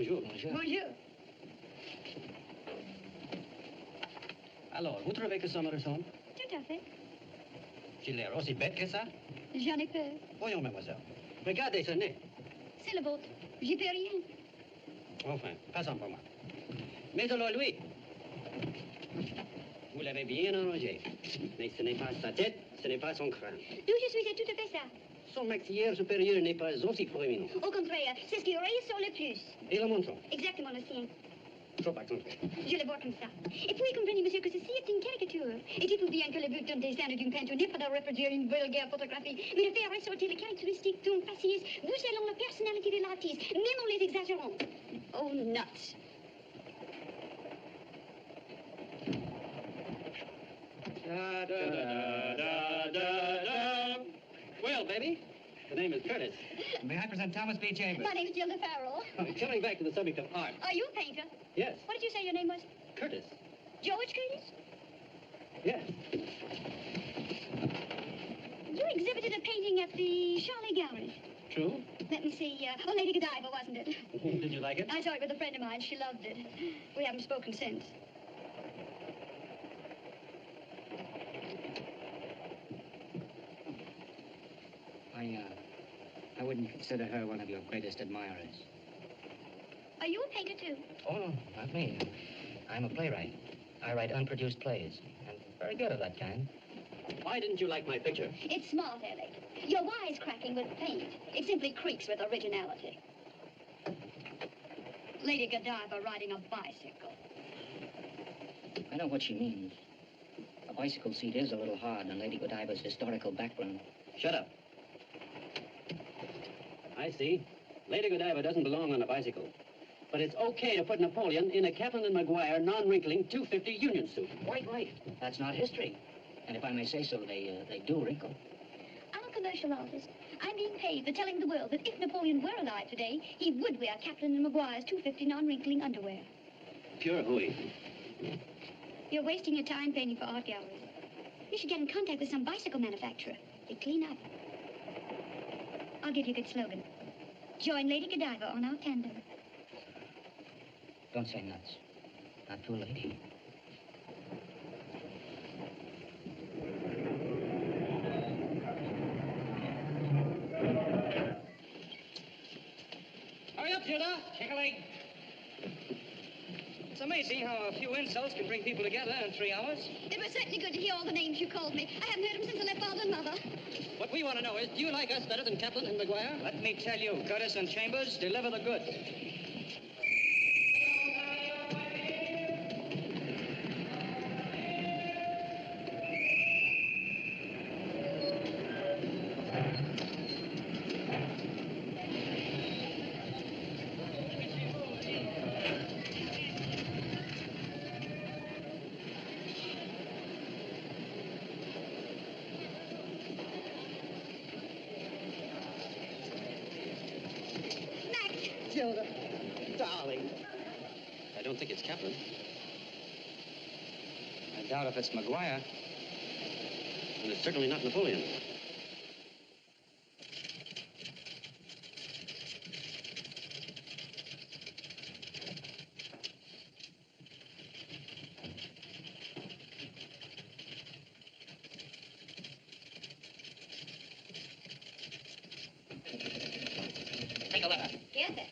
Bonjour. Bonjour. Bonjour. Alors, vous trouvez que ça me ressemble? Tout à fait. J'ai l'air aussi bête que ça? J'en ai peur. Voyons, mademoiselle. Regardez ce nez. C'est le vôtre. J'y peux rien. Enfin, passons pour moi. Mais alors, lui, vous l'avez bien arrangé. Mais ce n'est pas sa tête, ce n'est pas son crâne. D'où je suis, c'est tout à fait ça. Son maxillaire supérieur n'est pas aussi proéminent. Au contraire, c'est ce qui ressort le plus. Et le menton? Exactement le sien. Trop accentué. Je le vois comme ça. Et puis, comprenez, monsieur, que ceci est une caricature. Et dites-vous bien que le but d'un dessin ou d'une peinture n'est pas de reproduire une vulgaire photographie, mais de faire ressortir les caractéristiques d'un fasciniste, d'où selon la personnalité de l'artiste, même en les exagérant. Oh, nuts. Da, da, da, da, da, da. Well, baby, the name is Curtis. May I present Thomas B. Chambers? My name's Gilda Farrell. Coming back to the subject of art. Are you a painter? Yes, What did you say your name was? Curtis. George Curtis? Yes. You exhibited a painting at the Charlie Gallery. True. Let me see. Oh, Lady Godiva, wasn't it? Did you like it? I saw it with a friend of mine. She loved it. We haven't spoken since. I wouldn't consider her one of your greatest admirers. Are you a painter, too? Oh, no, not me. I'm a playwright. I write unproduced plays. I'm very good at that kind. Why didn't you like my picture? It's smart, Ellie. Your wisecracking with paint. It simply creaks with originality. Lady Godiva riding a bicycle. I know what she means. A bicycle seat is a little hard on Lady Godiva's historical background. Shut up. I see. Lady Godiva doesn't belong on a bicycle. But it's okay to put Napoleon in a Kaplan and Maguire non-wrinkling 250 Union suit. White light. That's not history. And if I may say so, they do wrinkle. I'm a commercial artist. I'm being paid for telling the world that if Napoleon were alive today, he would wear Kaplan and Maguire's 250 non-wrinkling underwear. Pure hooey. You're wasting your time painting for art galleries. You should get in contact with some bicycle manufacturer. They clean up. I'll give you a good slogan. Join Lady Godiva on our tandem. Don't say nuts. Not to a lady. Hurry up, Gilda. Take a leg. It's amazing how a few insults can bring people together in 3 hours. It was certainly good to hear all the names you called me. I haven't heard them since I left father and mother. What we want to know is, do you like us better than Kaplan and Maguire? Let me tell you, Curtis and Chambers deliver the goods. Gilda, darling. I don't think it's Kaplan. I doubt if it's Maguire. And it's certainly not Napoleon. Take a letter. Yes, sir.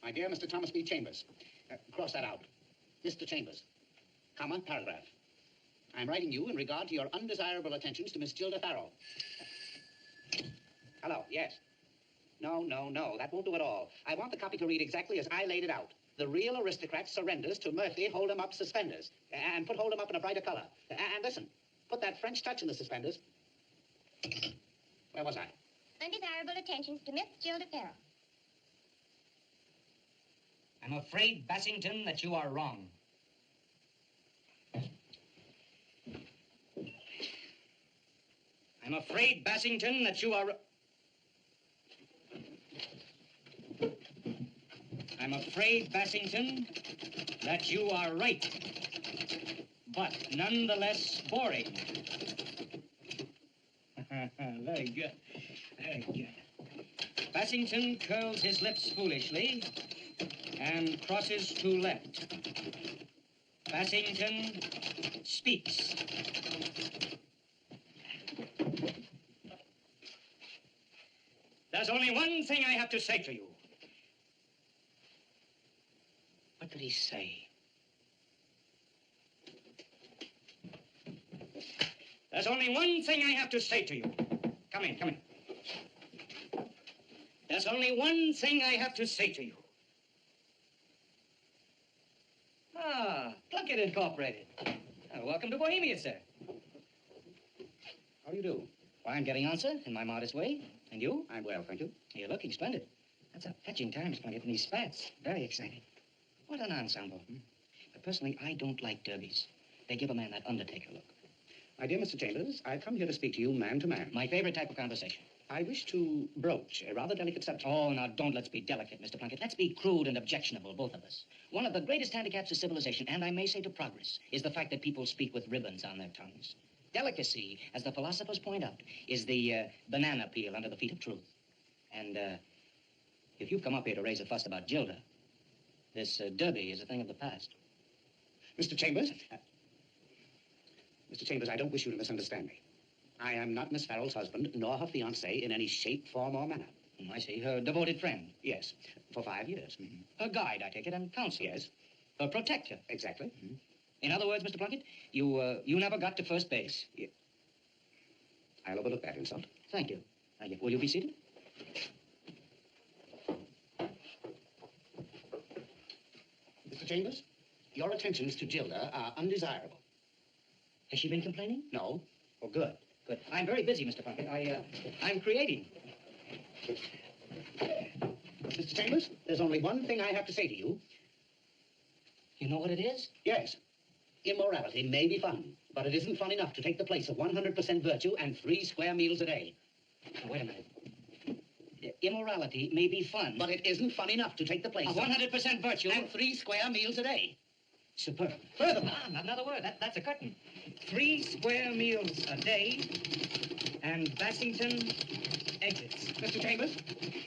My dear Mr. Thomas B. Chambers, cross that out. Mr. Chambers, comma, paragraph. I'm writing you in regard to your undesirable attentions to Miss Gilda Farrell. Hello, yes. No, that won't do at all. I want the copy to read exactly as I laid it out. The real aristocrat surrenders to Murphy hold-em-up suspenders. And put hold-em-up in a brighter color. And listen, put that French touch in the suspenders. Where was I? Undesirable attentions to Miss Gilda Farrell. I'm afraid, Bassington, that you are wrong. I'm afraid, Bassington, that you are... I'm afraid, Bassington, that you are right, but nonetheless boring. Very good. Very good. Bassington curls his lips foolishly and crosses to left. Bassington speaks. There's only one thing I have to say to you. What did he say? There's only one thing I have to say to you. Come in, come in. There's only one thing I have to say to you. Ah, Plunkett Incorporated. Welcome to Bohemia, sir. How do you do? Why, I'm getting on, sir, in my modest way. And you? I'm well, thank you. You're looking splendid. That's a fetching time, Miss Plunkett, and these spats. Very exciting. What an ensemble. But personally, I don't like derbies. They give a man that Undertaker look. My dear Mr. Chambers, I've come here to speak to you man to man. My favorite type of conversation. I wish to broach a rather delicate subject. Oh, now, don't let's be delicate, Mr. Plunkett. Let's be crude and objectionable, both of us. One of the greatest handicaps of civilization, and I may say to progress, is the fact that people speak with ribbons on their tongues. Delicacy, as the philosophers point out, is the banana peel under the feet of truth. And if you've come up here to raise a fuss about Gilda, this derby is a thing of the past. Mr. Chambers? Mr. Chambers, I don't wish you to misunderstand me. I am not Miss Farrell's husband, nor her fiancé in any shape, form, or manner. I see. Her devoted friend. Yes, for 5 years. Her guide, I take it, and counsel. Yes. Her protector. Exactly. In other words, Mr. Plunkett, you never got to first base. Yeah. I'll overlook that insult. Thank you. Thank you. Will you be seated? Mr. Chambers, your attentions to Gilda are undesirable. Has she been complaining? No. Oh, good. Good. I'm very busy, Mr. Plunkett. I'm creating. Mr. Chambers, there's only one thing I have to say to you. You know what it is? Yes. Immorality may be fun, but it isn't fun enough to take the place of 100% virtue and 3 square meals a day. Now, wait a minute. Immorality may be fun, But it isn't fun enough to take the place of 100% virtue and 3 square meals a day. superb. Furthermore, Not another word. That's a curtain. 3 square meals a day, and Bassington exits. Mr. Chambers,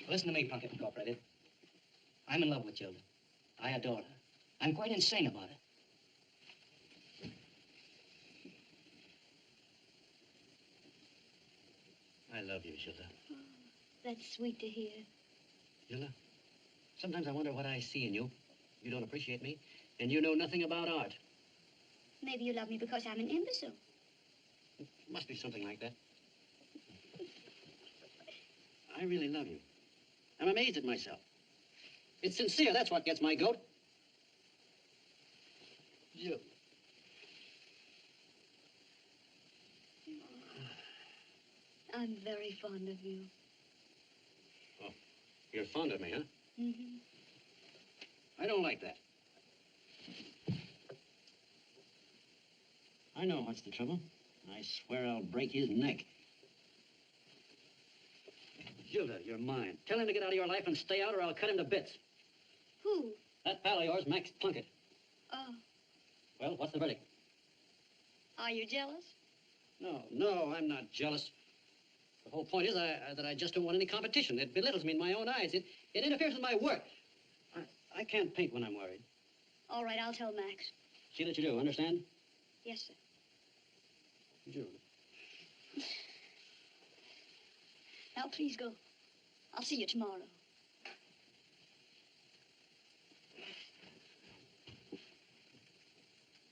Listen to me, Plunkett Incorporated. I'm in love with Gilda. I adore her. I'm quite insane about her. I love you, Gilda. That's sweet to hear. Gilda, sometimes I wonder what I see in you. You don't appreciate me, and you know nothing about art. Maybe you love me because I'm an imbecile. It must be something like that. I really love you. I'm amazed at myself. It's sincere, that's what gets my goat. Gilda. I'm very fond of you. Oh, you're fond of me, huh? Mm-hmm. I don't like that. I know what's the trouble. I swear I'll break his neck. Gilda, you're mine. Tell him to get out of your life and stay out, or I'll cut him to bits. Who? That pal of yours, Max Plunkett. Oh, Well, what's the verdict? are you jealous? No, I'm not jealous. The whole point is that I just don't want any competition. It belittles me in my own eyes. It interferes with my work. I can't paint when I'm worried. All right, I'll tell Max. See that you do, understand? Yes, sir. June. Now, please go. I'll see you tomorrow.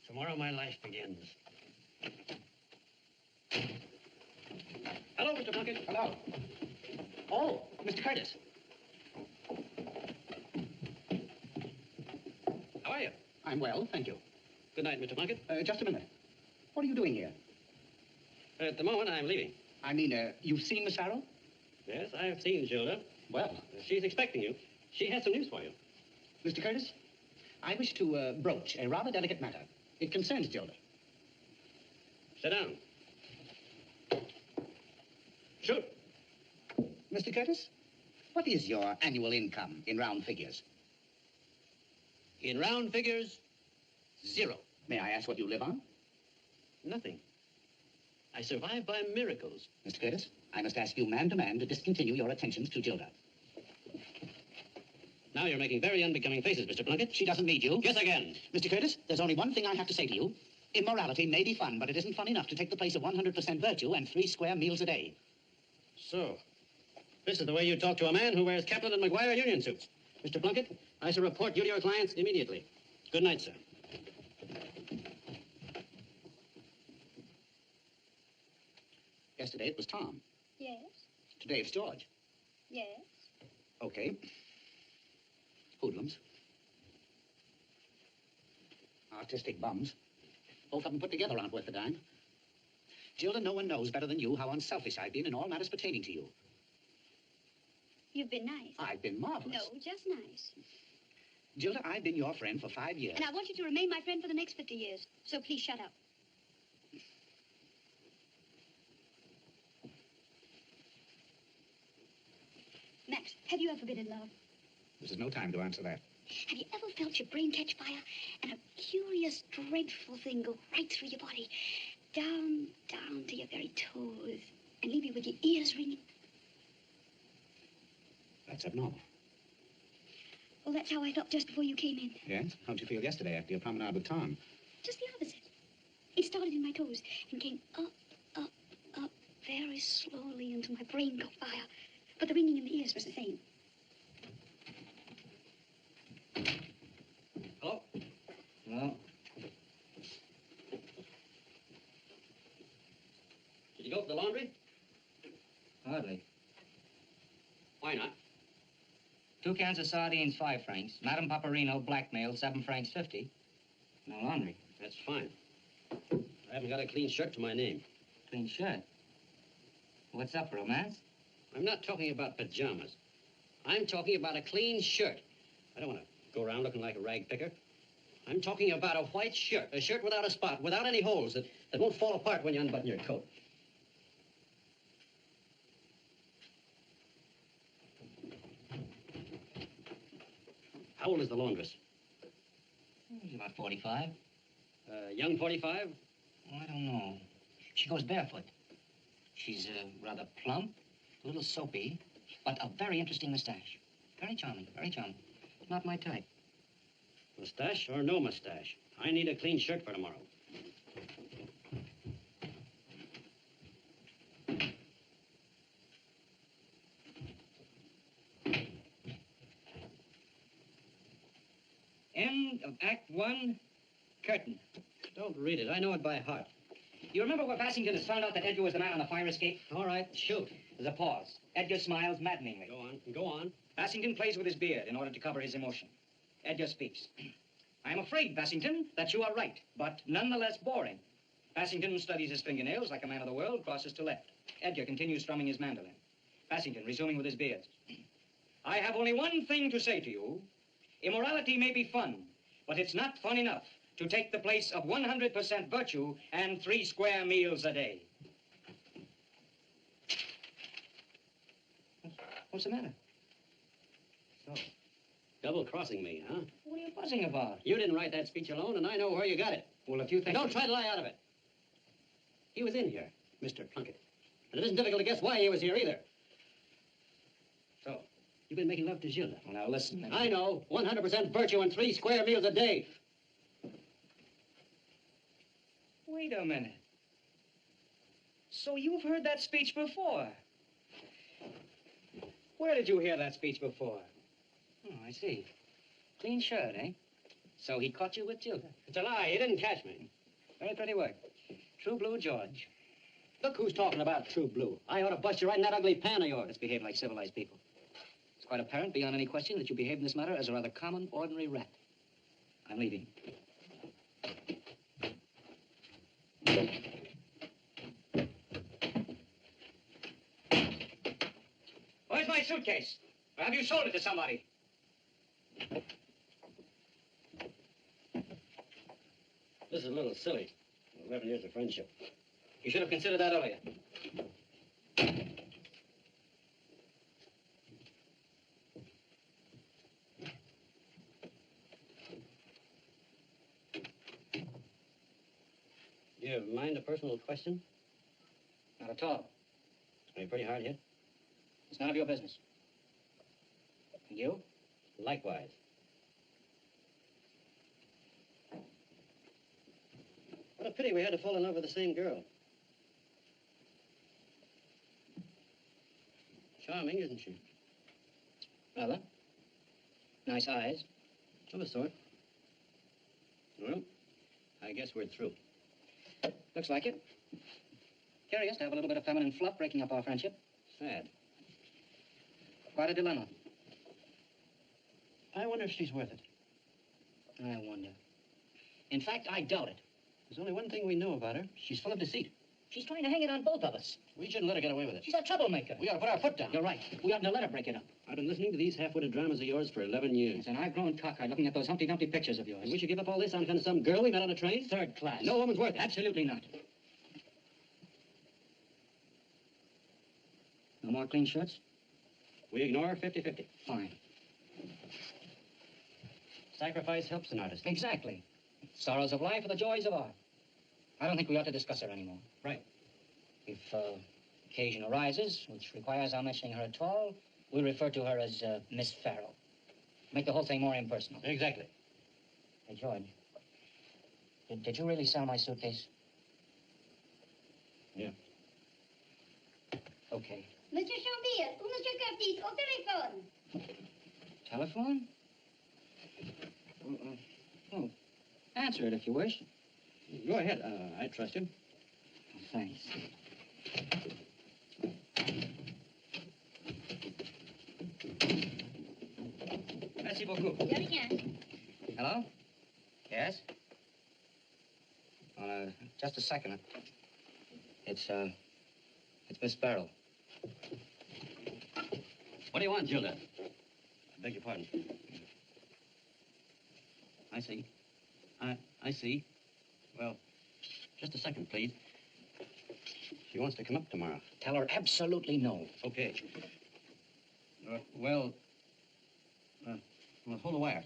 Tomorrow my life begins. Hello, Mr. Plunkett. hello. Oh, Mr. Curtis. How are you? I'm well, thank you. Good night, Mr. Plunkett. Just a minute. What are you doing here? At the moment, I'm leaving. I mean, you've seen Miss Farrell? Yes, I've seen Gilda. Well, She's expecting you. She has some news for you. Mr. Curtis, I wish to broach a rather delicate matter. It concerns Gilda. Sit down. Shoot. Mr. Curtis, what is your annual income in round figures? In round figures, 0. May I ask what you live on? Nothing. I survive by miracles. Mr. Curtis, I must ask you man to man to discontinue your attentions to Gilda. Now you're making very unbecoming faces, Mr. Plunkett. She doesn't need you. Yes, again. Mr. Curtis, there's only one thing I have to say to you. Immorality may be fun, but it isn't fun enough to take the place of 100% virtue and 3 square meals a day. So, this is the way you talk to a man who wears Kaplan and McGuire union suits. Mr. Plunkett, I shall report you to your clients immediately. Good night, sir. Yesterday it was Tom. Yes, Today it's George. yes. Okay. Hoodlums. Artistic bums. Both of them put together aren't worth a dime. Gilda, no one knows better than you how unselfish I've been in all matters pertaining to you. You've been nice. I've been marvelous. No, just nice. Gilda, I've been your friend for 5 years. And I want you to remain my friend for the next 50 years. So please shut up. Max, have you ever been in love? This is no time to answer that. Have you ever felt your brain catch fire and a curious, dreadful thing go right through your body, down to your very toes, and leave you with your ears ringing? That's abnormal. Well, that's how I felt just before you came in. Yes? How'd you feel yesterday after your promenade with Tom? Just the opposite. It started in my toes and came up, very slowly until my brain caught fire. But the ringing in the ears was the same. Hello? No. Did you go for the laundry? Hardly. Why not? 2 cans of sardines, 5 francs. Madame Paparino, blackmail, 7 francs 50. No laundry. That's fine. I haven't got a clean shirt to my name. Clean shirt. What's up, romance? I'm not talking about pajamas. I'm talking about a clean shirt. I don't want to go around looking like a rag picker. I'm talking about a white shirt, a shirt without a spot, without any holes, that won't fall apart when you unbutton your coat. How old is the laundress? She's about 45. Young 45? Oh, I don't know. She goes barefoot. She's rather plump, a little soapy, but a very interesting mustache. Very charming, very charming. Not my type. Mustache or no mustache? I need a clean shirt for tomorrow. End of Act 1, curtain. Don't read it. I know it by heart. You remember where Bassington has found out that Edgar was the man on the fire escape? All right, shoot. There's a pause. Edgar smiles maddeningly. Go on, go on. Bassington plays with his beard in order to cover his emotion. Edgar speaks. I am afraid, Bassington, that you are right, but nonetheless boring. Bassington studies his fingernails like a man of the world, crosses to left. Edgar continues strumming his mandolin. Bassington, resuming with his beard. I have only one thing to say to you. Immorality may be fun, but it's not fun enough to take the place of 100% virtue and 3 square meals a day. What's the matter? So, double-crossing me, huh? What are you buzzing about? You didn't write that speech alone, and I know where you got it. Well, if you think... Don't try to lie out of it. He was in here, Mr. Plunkett. And it isn't difficult to guess why he was here either. So, you've been making love to Gilda. Well, now listen. I know. 100% virtue and 3 square meals a day. Wait a minute. So you've heard that speech before? Where did you hear that speech before? Oh, I see. Clean shirt, eh? So he caught you with Gilda. It's a lie. He didn't catch me. Very pretty work. True blue George. Look who's talking about true blue. I ought to bust you right in that ugly pan of yours. Let's behave like civilized people. It's quite apparent, beyond any question, that you behave in this matter as a rather common, ordinary rat. I'm leaving. Where's my suitcase? Or have you sold it to somebody? This is a little silly. 11 years of friendship. You should have considered that earlier. You mind a personal question? Not at all. Are you pretty hard hit? It's none of your business. And you? Likewise. What a pity we had to fall in love with the same girl. Charming, isn't she? Rather. Nice eyes. Of a sort. Well, I guess we're through. Looks like it. Curious to have a little bit of feminine fluff breaking up our friendship. Sad. Quite a dilemma. I wonder if she's worth it. I wonder. In fact, I doubt it. There's only one thing we know about her. She's full of deceit. She's trying to hang it on both of us. We shouldn't let her get away with it. She's a troublemaker. We ought to put our foot down. You're right. We oughtn't to let her break it up. I've been listening to these half-witted dramas of yours for 11 years. And I've grown cockeyed looking at those Humpty Dumpty pictures of yours. And we should give up all this on account of some girl we met on a train? Third class. No woman's worth it. Absolutely not. No more clean shirts? We ignore 50-50. Fine. Sacrifice helps an artist. Exactly. Sorrows of life are the joys of art. I don't think we ought to discuss her anymore. Right. If occasion arises, which requires our mentioning her at all, we'll refer to her as Miss Farrell. Make the whole thing more impersonal. Exactly. Hey, George, did you really sell my suitcase? Yeah. Okay. Monsieur Chambier ou Monsieur Curtis, au téléphone. Telephone? Oh, answer it if you wish. Go ahead. I trust you. Thanks. Merci beaucoup. De rien. Hello? Yes? Just a second. It's Miss Farrell. What do you want, Gilda? I beg your pardon. I see. I see. Well, just a second, please. She wants to come up tomorrow. Tell her absolutely no. Okay. Well, hold the wire.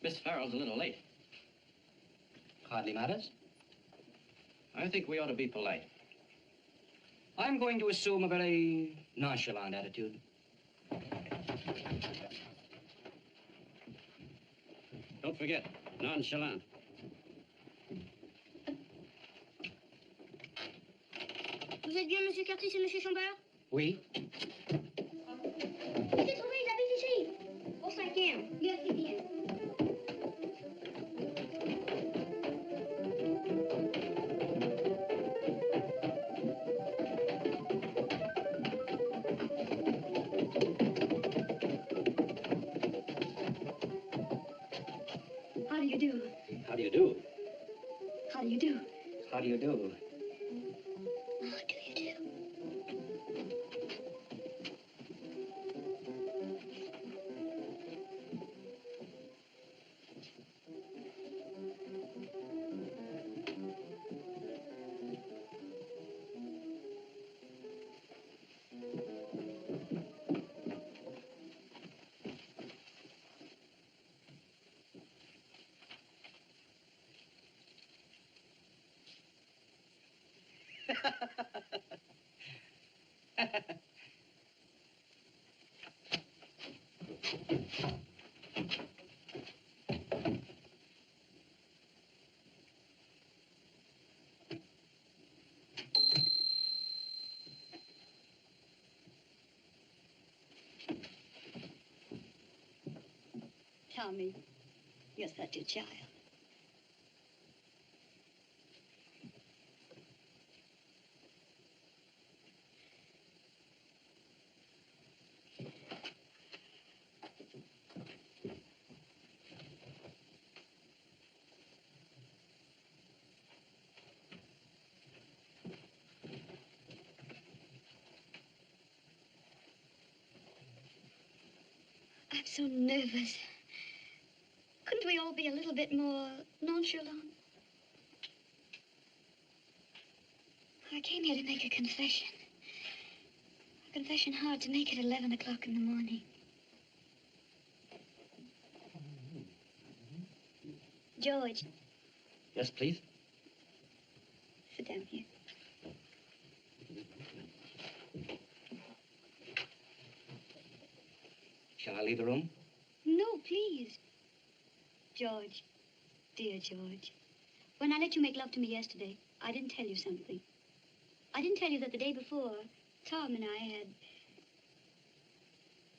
Miss Farrell's a little late. Hardly matters. I think we ought to be polite. I'm going to assume a very nonchalant attitude. Don't forget, nonchalant. Vous êtes bien Monsieur Curtis et Monsieur Chambard? Oui? Je t'ai trouvé, il habite ici. Au 5e. Merci bien. How do you do? How do you do? How do you do? How do you do? How do you do? Tommy, you're such a child. I'm so nervous. Couldn't we all be a little bit more nonchalant? I came here to make a confession. A confession hard to make at 11 o'clock in the morning. George, Yes, please. sit down here. Shall I leave the room? No, please. George, dear George, when I let you make love to me yesterday, I didn't tell you something. I didn't tell you that the day before, Tom and I had...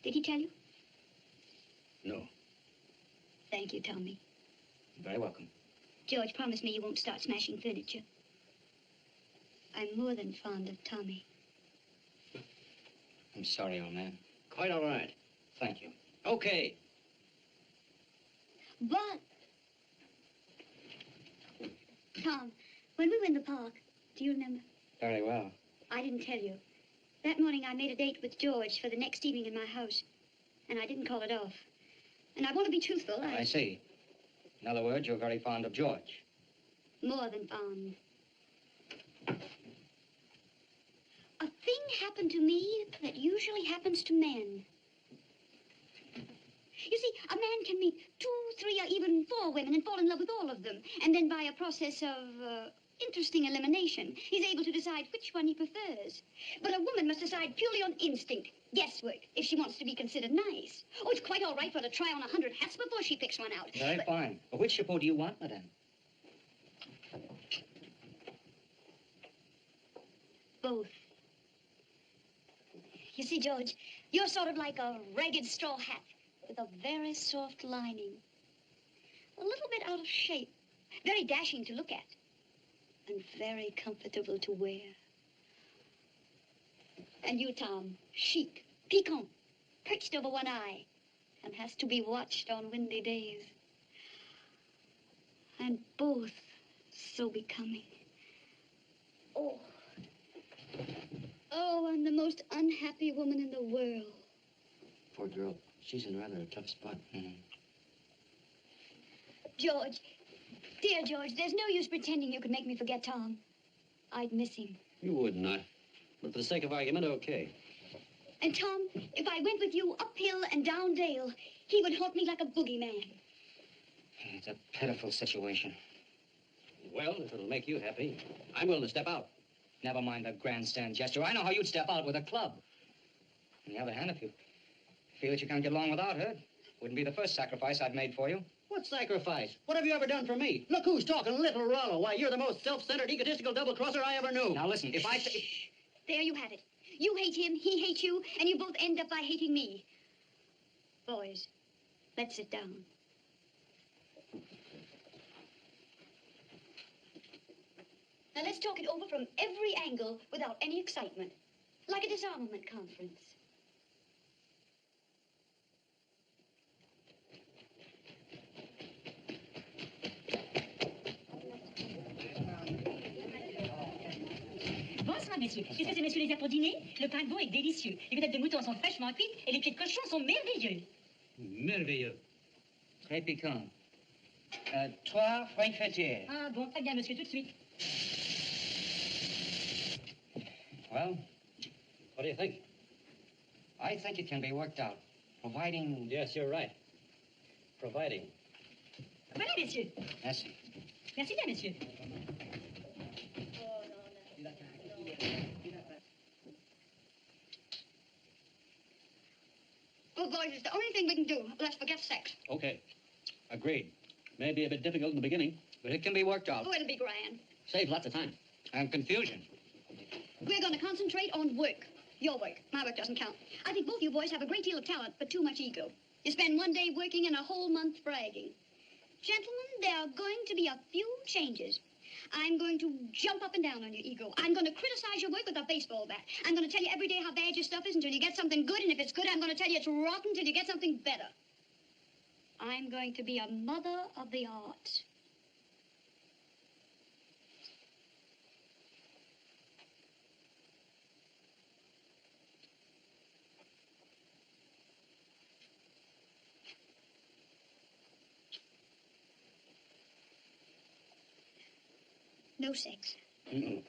Did he tell you? No. Thank you, Tommy. You're very welcome. George, promise me you won't start smashing furniture. I'm more than fond of Tommy. I'm sorry, old man. Quite all right. Thank you. Okay. But... Tom, when we were in the park, do you remember? Very well. I didn't tell you. That morning I made a date with George for the next evening in my house. And I didn't call it off. And I want to be truthful. I see. In other words, you're very fond of George. More than fond. A thing happened to me that usually happens to men. You see, a man can meet 2, 3, or even 4 women and fall in love with all of them. And then by a process of interesting elimination, he's able to decide which one he prefers. But a woman must decide purely on instinct, guesswork, if she wants to be considered nice. Oh, it's quite all right for her to try on 100 hats before she picks one out. Very fine. But which chapeau do you want, madame? Both. You see, George, you're sort of like a ragged straw hat with a very soft lining. A little bit out of shape. Very dashing to look at. And very comfortable to wear. And you, Tom, chic, piquant, perched over one eye, and has to be watched on windy days. And both so becoming. Oh. Oh, I'm the most unhappy woman in the world. Poor girl. She's in rather a tough spot. Mm-hmm. George, dear George, there's no use pretending you could make me forget Tom. I'd miss him. You would not. But for the sake of argument, okay. And Tom, if I went with you uphill and down dale, he would haunt me like a boogeyman. It's a pitiful situation. Well, if it'll make you happy, I'm willing to step out. Never mind the grandstand gesture. I know how you'd step out with a club. On the other hand, if you feel that you can't get along without her, it wouldn't be the first sacrifice I've made for you. What sacrifice? What have you ever done for me? Look who's talking, little Rollo. Why, you're the most self-centered, egotistical double-crosser I ever knew. Now listen, if I... Shh. There you have it. You hate him, he hates you, and you both end up by hating me. Boys, let's sit down. Now let's talk it over from every angle without any excitement. Like a disarmament conference. Bonsoir, messieurs. Qu'est-ce que c'est, messieurs, les airs pour dîner? Le pain de veau est délicieux. Les côtelettes de mouton sont fraîchement cuites et les pieds de cochon sont merveilleux. Merveilleux. Très piquant. 3 frankfurtières. Ah bon, très bien, monsieur, tout de suite. Well, What do you think? I think it can be worked out, providing... Yes, you're right. Providing. Voilà, messieurs. Merci. Merci bien, messieurs. Well, boys, it's the only thing we can do. Let's forget sex. Okay. Agreed. May be a bit difficult in the beginning. But it can be worked out. Oh, it'll be grand. Save lots of time. And confusion. We're going to concentrate on work. Your work. My work doesn't count. I think both you boys have a great deal of talent, but too much ego. You spend one day working and a whole month bragging. Gentlemen, there are going to be a few changes. I'm going to jump up and down on your ego. I'm going to criticize your work with a baseball bat. I'm going to tell you every day how bad your stuff is until you get something good, and if it's good, I'm going to tell you it's rotten until you get something better. I'm going to be a mother of the arts. No sex. Mm-mm.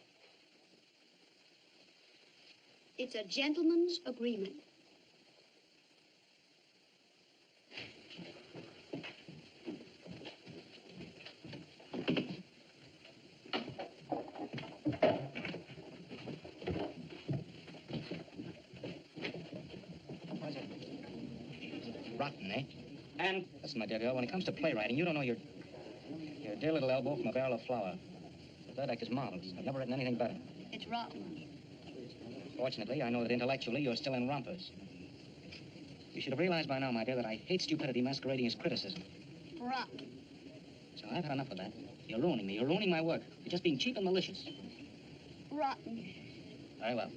It's a gentleman's agreement. Rotten, eh? And, listen, my dear girl, when it comes to playwriting, you don't know your dear little elbow from a barrel of flour. The third act is marvelous. I've never written anything better. It's rotten. Fortunately, I know that intellectually you're still in rompers. You should have realized by now, my dear, that I hate stupidity masquerading as criticism. Rotten. So I've had enough of that. You're ruining me. You're ruining my work. You're just being cheap and malicious. Rotten. Very well.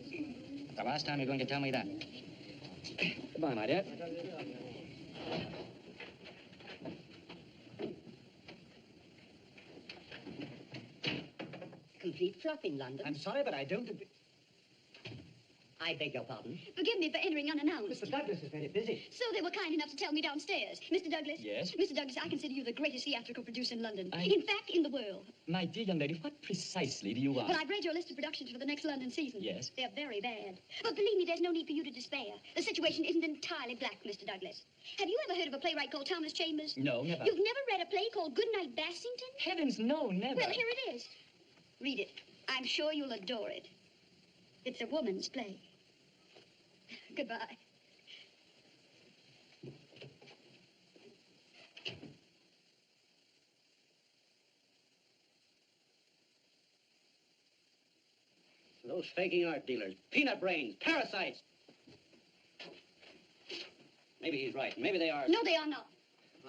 The last time you're going to tell me that. Goodbye, my dear. Complete flop in London. I'm sorry, but I don't agree. I beg your pardon. Forgive me for entering unannounced. Mr. Douglas is very busy. So they were kind enough to tell me downstairs. Mr. Douglas? Yes? Mr. Douglas, I consider you the greatest theatrical producer in London. I- In fact, in the world. My dear young lady, what precisely do you want? Well, I've read your list of productions for the next London season. Yes? They're very bad. But believe me, there's no need for you to despair. The situation isn't entirely black, Mr. Douglas. Have you ever heard of a playwright called Thomas Chambers? No, never. You've never read a play called Goodnight Bassington? Heavens, no, never. Well, here it is. Read it. I'm sure you'll adore it. It's a woman's play. Goodbye. Those faking art dealers, peanut brains, parasites. Maybe he's right. Maybe they are. No, they are not.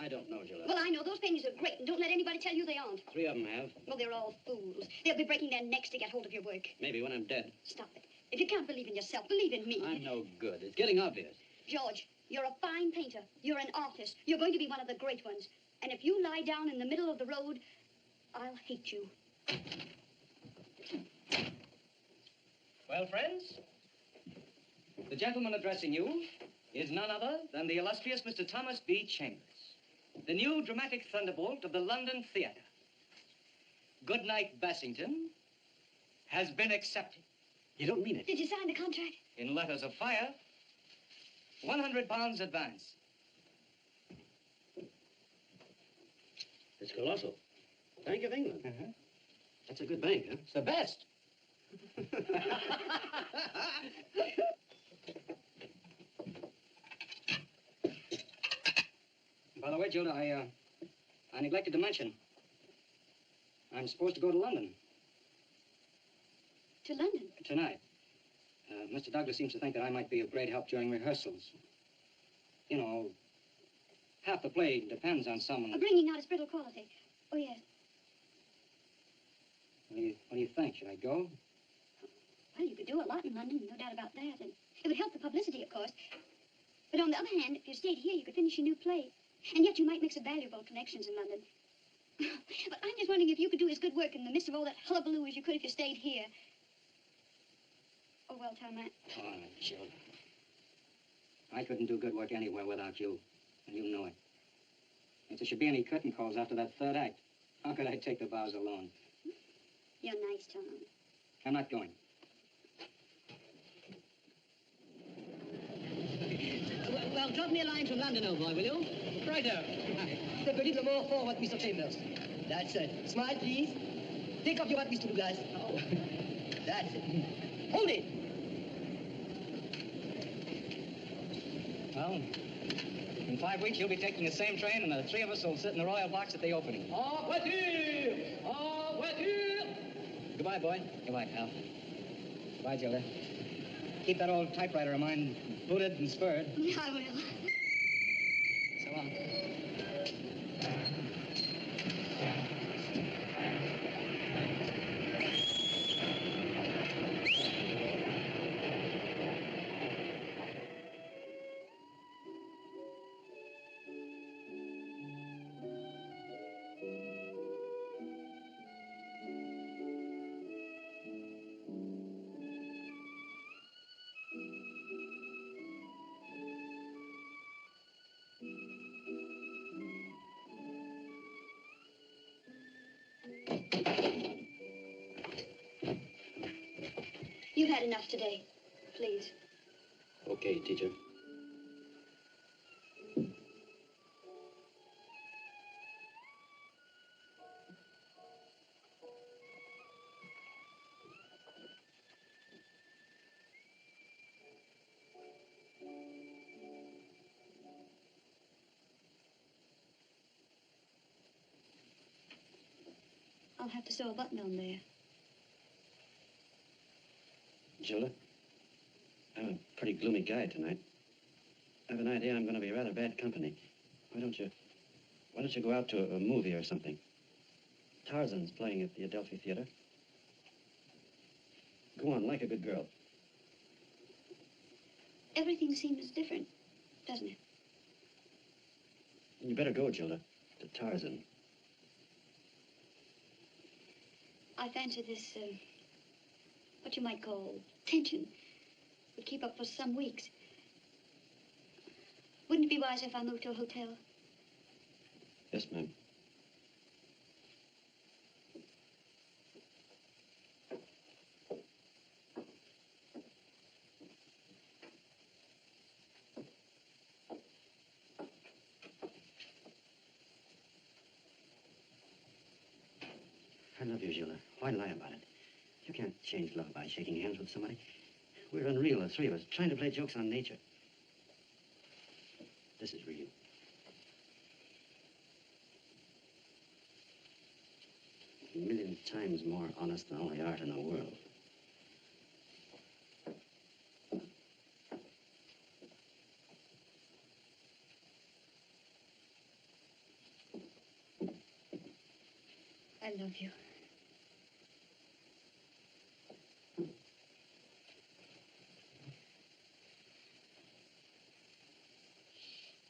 I don't know, Gillette. Well, I know those paintings are great, and don't let anybody tell you they aren't. 3 of them have. Well, they're all fools. They'll be breaking their necks to get hold of your work. Maybe when I'm dead. Stop it. If you can't believe in yourself, believe in me. I'm no good. It's getting obvious. George, you're a fine painter. You're an artist. You're going to be one of the great ones. And if you lie down in the middle of the road, I'll hate you. Well, friends, the gentleman addressing you is none other than the illustrious Mr. Thomas B. Chambers, the new dramatic thunderbolt of the London theater. Goodnight, Bassington has been accepted. You don't mean it. Did you sign the contract? In letters of fire, £100 advance. It's colossal. Bank of England. That's a good bank, huh? It's the best. By the way, Gilda, I neglected to mention, I'm supposed to go to London To London. tonight. Mr. Douglas seems to think that I might be of great help during rehearsals. You know, half the play depends on someone. Bringing out its brittle quality. Oh, yes. What do you think? Should I go? Well, you could do a lot in London, no doubt about that. And it would help the publicity, of course. But on the other hand, if you stayed here, you could finish your new play. And yet you might make some valuable connections in London. But I'm just wondering if you could do as good work in the midst of all that hullabaloo as you could if you stayed here. Oh, well, Tom, All right, Gilda. I couldn't do good work anywhere without you, and you know it. If there should be any curtain calls after that third act, how could I take the vows alone? You're nice, Tom. I'm not going. Well, drop me a line from London, old boy, will you? Righto. Step a little more forward, Mr. Chambers. That's it. Smile, please. Take off your hat, Mr. Douglas. Oh. That's it. Hold it. Well, in 5 weeks, you'll be taking the same train, and the 3 of us will sit in the royal box at the opening. En voiture! En voiture! Goodbye, boy. Goodbye, pal. Goodbye, Gilda. Keep that old typewriter of mine booted and spurred. I will. So long. You've had enough today. Please. Okay, teacher. I'll have to sew a button on there. Gilda, I'm a pretty gloomy guy tonight. I have an idea I'm going to be rather bad company. Why don't you go out to a movie or something? Tarzan's playing at the Adelphi Theater. Go on, like a good girl. Everything seems different, doesn't it? You better go, Gilda, to Tarzan. I fancy this, what you might call tension, would keep up for some weeks. Wouldn't it be wiser if I moved to a hotel? Yes, ma'am. I love you, Gilda. Why lie about it? You can't change love by shaking hands with somebody. We're unreal, the three of us, trying to play jokes on nature. This is real. A million times more honest than all the art in the world. I love you.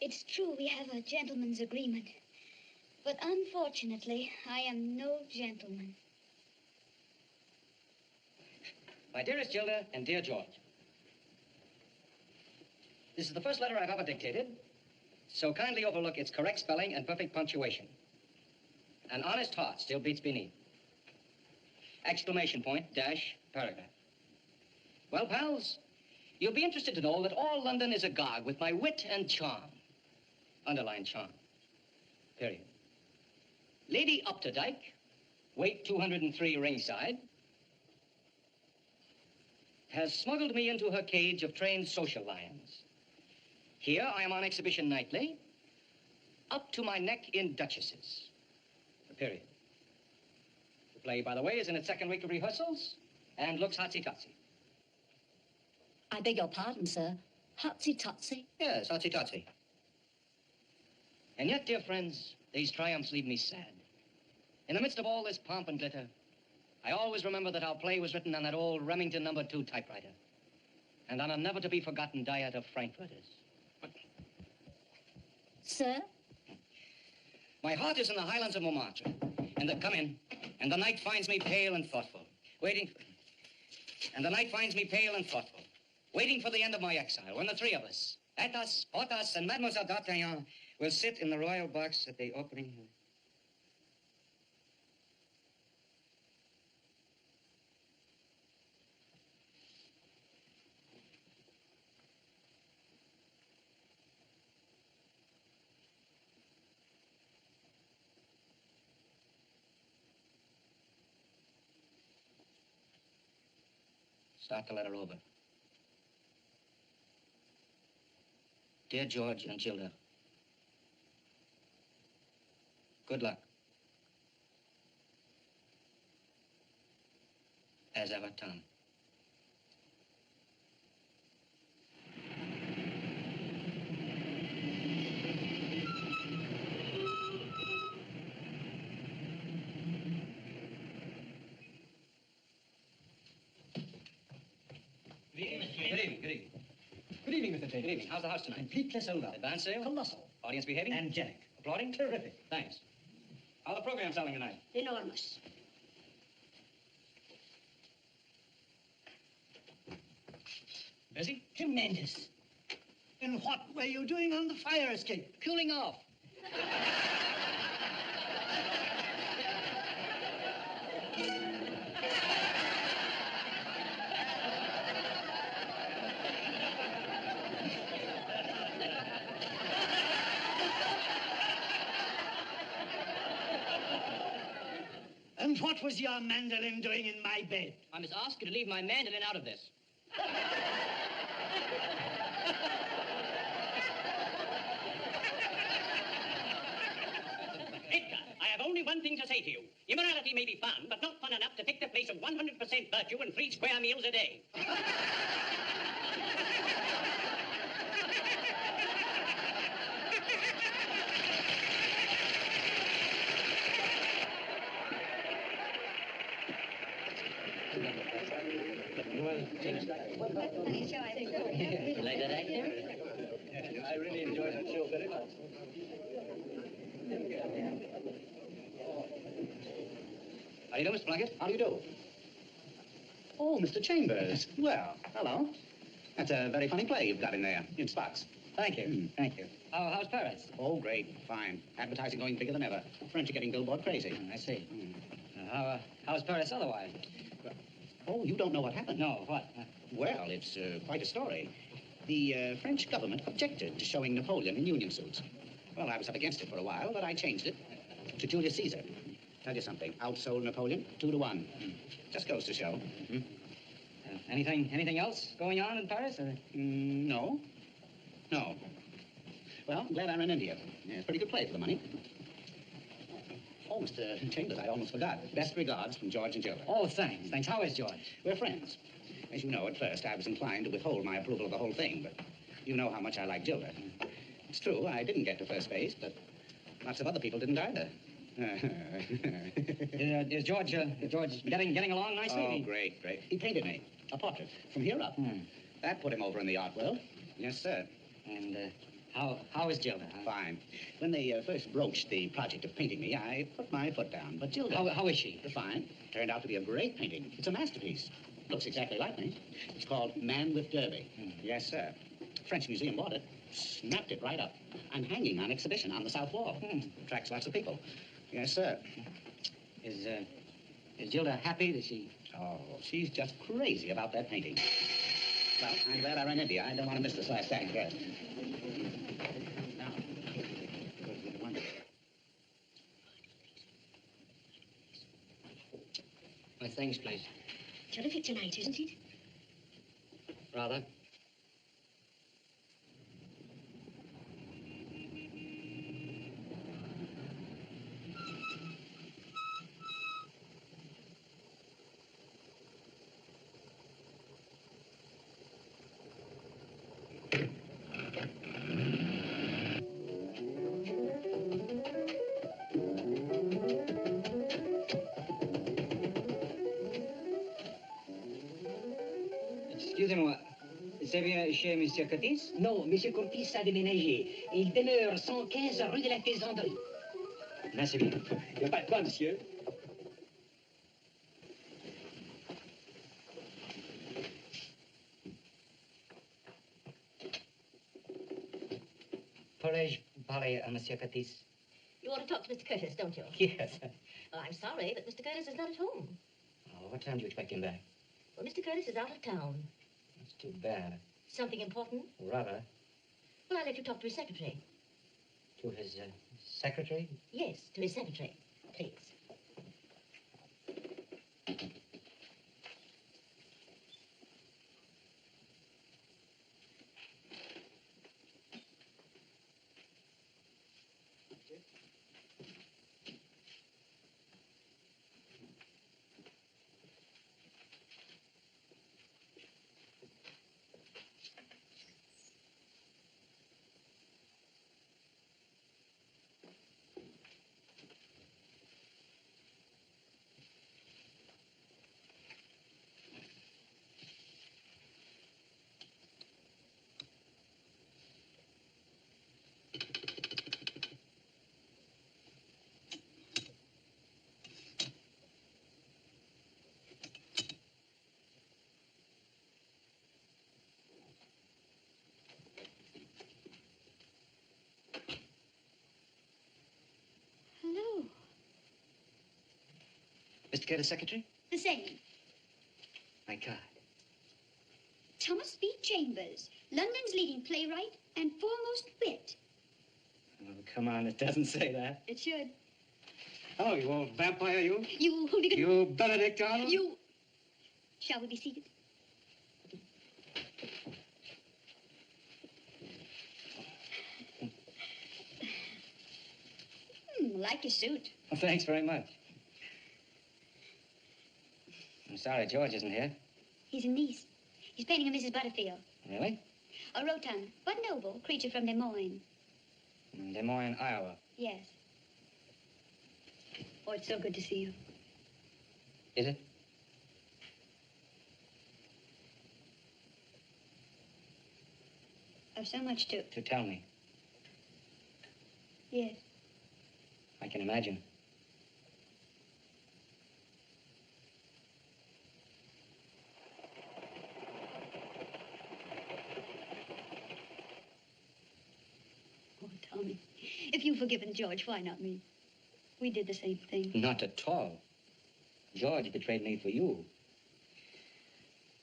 It's true we have a gentleman's agreement. But unfortunately, I am no gentleman. My dearest Gilda and dear George, this is the first letter I've ever dictated, so kindly overlook its correct spelling and perfect punctuation. An honest heart still beats beneath. Exclamation point, dash, paragraph. Well, pals, you'll be interested to know that all London is agog with my wit and charm. Underline charm. Period. Lady Upterdike, weight 203 ringside, has smuggled me into her cage of trained social lions. Here I am on exhibition nightly, up to my neck in duchesses. Period. The play, by the way, is in its second week of rehearsals and looks hotsy-totsy. I beg your pardon, sir. Hotsy-totsy? Yes, hotsy-totsy. And yet, dear friends, these triumphs leave me sad. In the midst of all this pomp and glitter, I always remember that our play was written on that old Remington No. 2 typewriter and on a never-to-be-forgotten diet of Frankfurters. Sir? My heart is in the highlands of Montmartre, and come in, and the night finds me pale and thoughtful, waiting for the end of my exile, when the three of us, Athos, Porthos, and Mademoiselle d'Artagnan, will sit in the royal box at the opening. Start the letter over. Dear George and Gilda, good luck. As ever, Tom. Good evening, good evening. Good evening, Mr. Chambers. Good evening. How's the house tonight? Completely sold out. Advance sale? Colossal. Audience behaving? Angelic. Applauding? Terrific. Thanks. How's the program selling tonight? Enormous. Busy? Tremendous. And what were you doing on the fire escape? Cooling off. And what was your mandolin doing in my bed? I must ask you to leave my mandolin out of this. Edgar, I have only one thing to say to you. Immorality may be fun, but not fun enough to take the place of 100% virtue and 3 square meals a day. Like that actor? I really enjoyed that show very much. How do you do, Mr. Plunkett? How do you do? Oh, Mr. Chambers. Well, hello. That's a very funny play you've got in there, in spots. Thank you. Thank you. How's Paris? Oh, great. Fine. Advertising going bigger than ever. French are getting billboard crazy. I see. How's Paris otherwise? Oh, you don't know what happened? No, what? Well, it's quite a story. The French government objected to showing Napoleon in union suits. Well, I was up against it for a while, but I changed it to Julius Caesar. Tell you something, outsold Napoleon 2-1. Just goes to show. Anything else going on in Paris? No. No. Well, I'm glad I'm in India. Yeah, pretty good play for the money. Oh, Mr. Chambers, I almost forgot. Best regards from George and Gilda. Oh, thanks. Thanks. How is George? We're friends. As you know, at first I was inclined to withhold my approval of the whole thing, but you know how much I like Gilda. It's true, I didn't get to first base, but lots of other people didn't either. Is George getting along nicely? Oh, great, great. He painted me a portrait from here up. That put him over in the art world. Yes, sir. And how is Gilda? Fine. When they first broached the project of painting me, I put my foot down. But Gilda... How is she? Fine. Turned out to be a great painting. It's a masterpiece. Looks exactly like me. It's called Man with Derby. Yes, sir. French Museum bought it. Snapped it right up. I'm hanging on exhibition on the south wall. Attracts lots of people. Yes, sir. Is Gilda happy? Does she? Oh, she's just crazy about that painting. Well, I'm glad I ran into you. I don't want to miss this last act. Yes. Now, My things, please. Terrific tonight, isn't it? Rather. Excusez-moi, c'est bien chez Monsieur Cotis? Non, Monsieur Cotis a déménagé. Il demeure 115 rue de la Faisanderie. Merci bien. Il n'y a pas de quoi, monsieur. Pourrais-je parler à Monsieur Cotis? You want to talk to Mr. Curtis, don't you? Yes. Well, I'm sorry, but Mr. Curtis is not at home. Oh, what time do you expect him back? Well, Mr. Curtis is out of town. That's too bad. Something important? Rather. Well, I'll let you talk to his secretary. To his secretary? Yes, to his secretary. Please. Mr. Curtis, secretary? The same. My card. Thomas B. Chambers, London's leading playwright and foremost wit. Oh, come on, it doesn't say that. It should. Oh, you old vampire, you. You hooligan. You Benedict Arnold. You. Shall we be seated? Like your suit. Well, thanks very much. I'm sorry George isn't here. He's in Nice. He's painting a Mrs. Butterfield. Really? A rotund, but noble creature from Des Moines. In Des Moines, Iowa. Yes. Oh, it's so good to see you. Is it? I've so much to... To tell me. Yes. I can imagine. Oh, Tommy, if you've forgiven George, why not me? We did the same thing. Not at all. George betrayed me for you.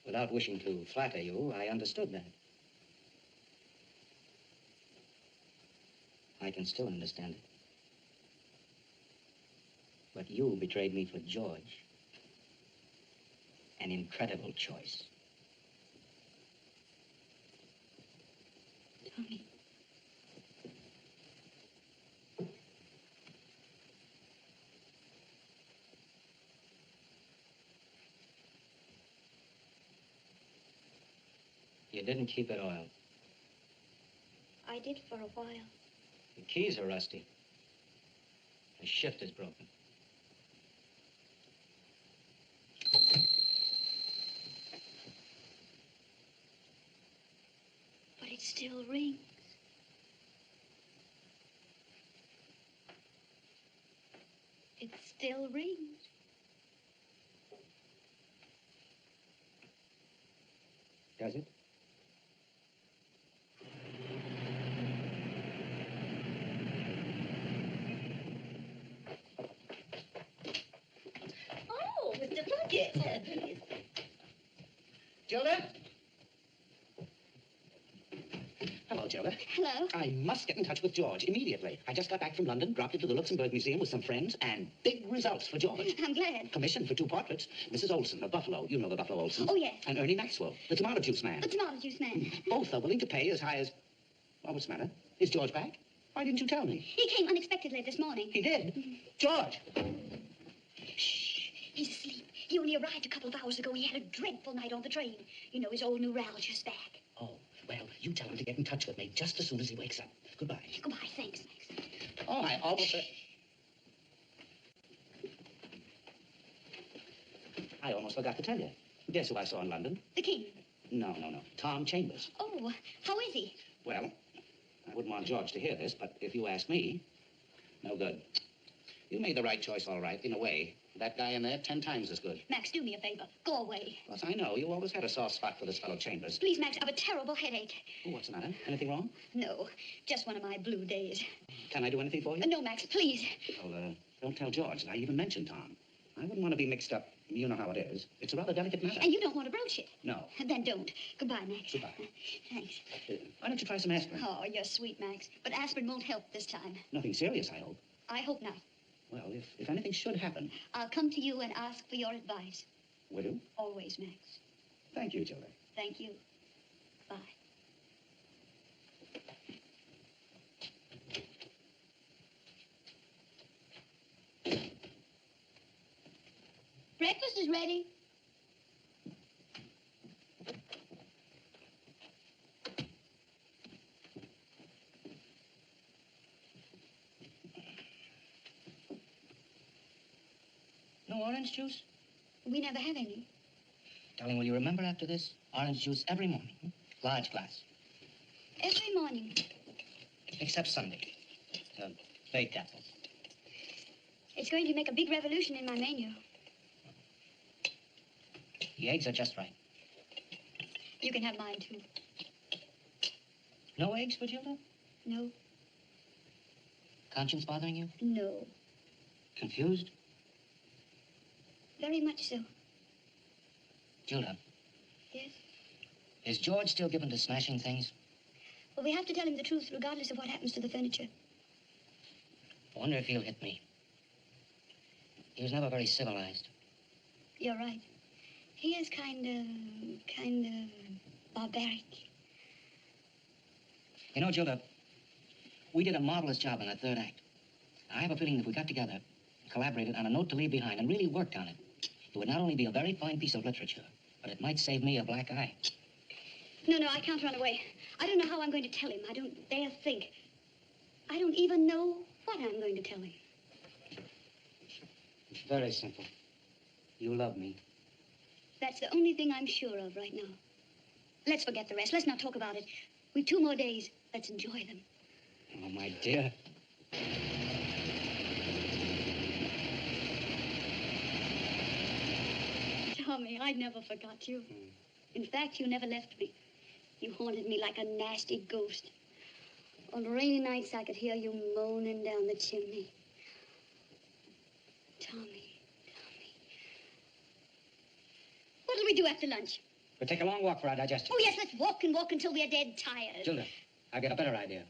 Without wishing to flatter you, I understood that. I can still understand it. But you betrayed me for George. An incredible choice. Tommy. You didn't keep it oiled. I did for a while. The keys are rusty. The shift is broken. But it still rings. It still rings. Does it? Oh, Mr. Plunkett. Gilda? Hello, Gilda. Hello. I must get in touch with George immediately. I just got back from London, dropped into the Luxembourg Museum with some friends, and big results for George. I'm glad. Commission for 2 portraits. Mrs. Olson of Buffalo. You know the Buffalo Olsons. Oh, yes. And Ernie Maxwell, the tomato juice man. The tomato juice man. Both are willing to pay as high as... Oh, what's the matter? Is George back? Why didn't you tell me? He came unexpectedly this morning. He did? George! Shh. He's asleep. He only arrived a couple of hours ago. He had a dreadful night on the train. You know, his old neuralgia's back. Oh, well, you tell him to get in touch with me just as soon as he wakes up. Goodbye. Goodbye. Thanks, Max. Oh, I almost... I almost forgot to tell you. Guess who I saw in London? The king. No. Tom Chambers. Oh, how is he? Well, I wouldn't want George to hear this, but if you ask me, no good. You made the right choice, all right, in a way. That guy in there, 10 times as good. Max, do me a favor. Go away. Yes, I know. You always had a soft spot for this fellow Chambers. Please, Max, I have a terrible headache. Oh, what's the matter? Anything wrong? No, just one of my blue days. Can I do anything for you? No, Max, please. Well, don't tell George that I even mentioned Tom. I wouldn't want to be mixed up. You know how it is. It's a rather delicate matter. And you don't want to broach it. No. Then don't. Goodbye, Max. Goodbye. Thanks. Why don't you try some aspirin? Oh, you're sweet, Max. But aspirin won't help this time. Nothing serious, I hope. I hope not. Well, if anything should happen... I'll come to you and ask for your advice. Will you? Always, Max. Thank you, Gilda. Thank you. Bye. Breakfast is ready. No orange juice? We never have any. Darling, will you remember after this? Orange juice every morning. Large glass. Every morning. Except Sunday. Baked apples. It's going to make a big revolution in my menu. The eggs are just right. You can have mine, too. No eggs for Gilda? No. Conscience bothering you? No. Confused? Very much so. Gilda, Yes? is George still given to smashing things? Well, we have to tell him the truth regardless of what happens to the furniture. I wonder if he'll hit me. He was never very civilized. You're right. He is kind of barbaric. You know, Gilda, we did a marvelous job in that third act. I have a feeling that if we got together, collaborated on a note to leave behind, and really worked on it, it would not only be a very fine piece of literature, but it might save me a black eye. No, I can't run away. I don't know how I'm going to tell him. I don't dare think. I don't even know what I'm going to tell him. It's very simple. You love me. That's the only thing I'm sure of right now. Let's forget the rest. Let's not talk about it. We've 2 more days. Let's enjoy them. Oh, my dear. Tommy, I never forgot you. In fact, you never left me. You haunted me like a nasty ghost. On rainy nights, I could hear you moaning down the chimney. Tommy. What'll we do after lunch? We'll take a long walk for our digestion. Oh, yes, let's walk and walk until we're dead tired. Gilda, I've got a better idea.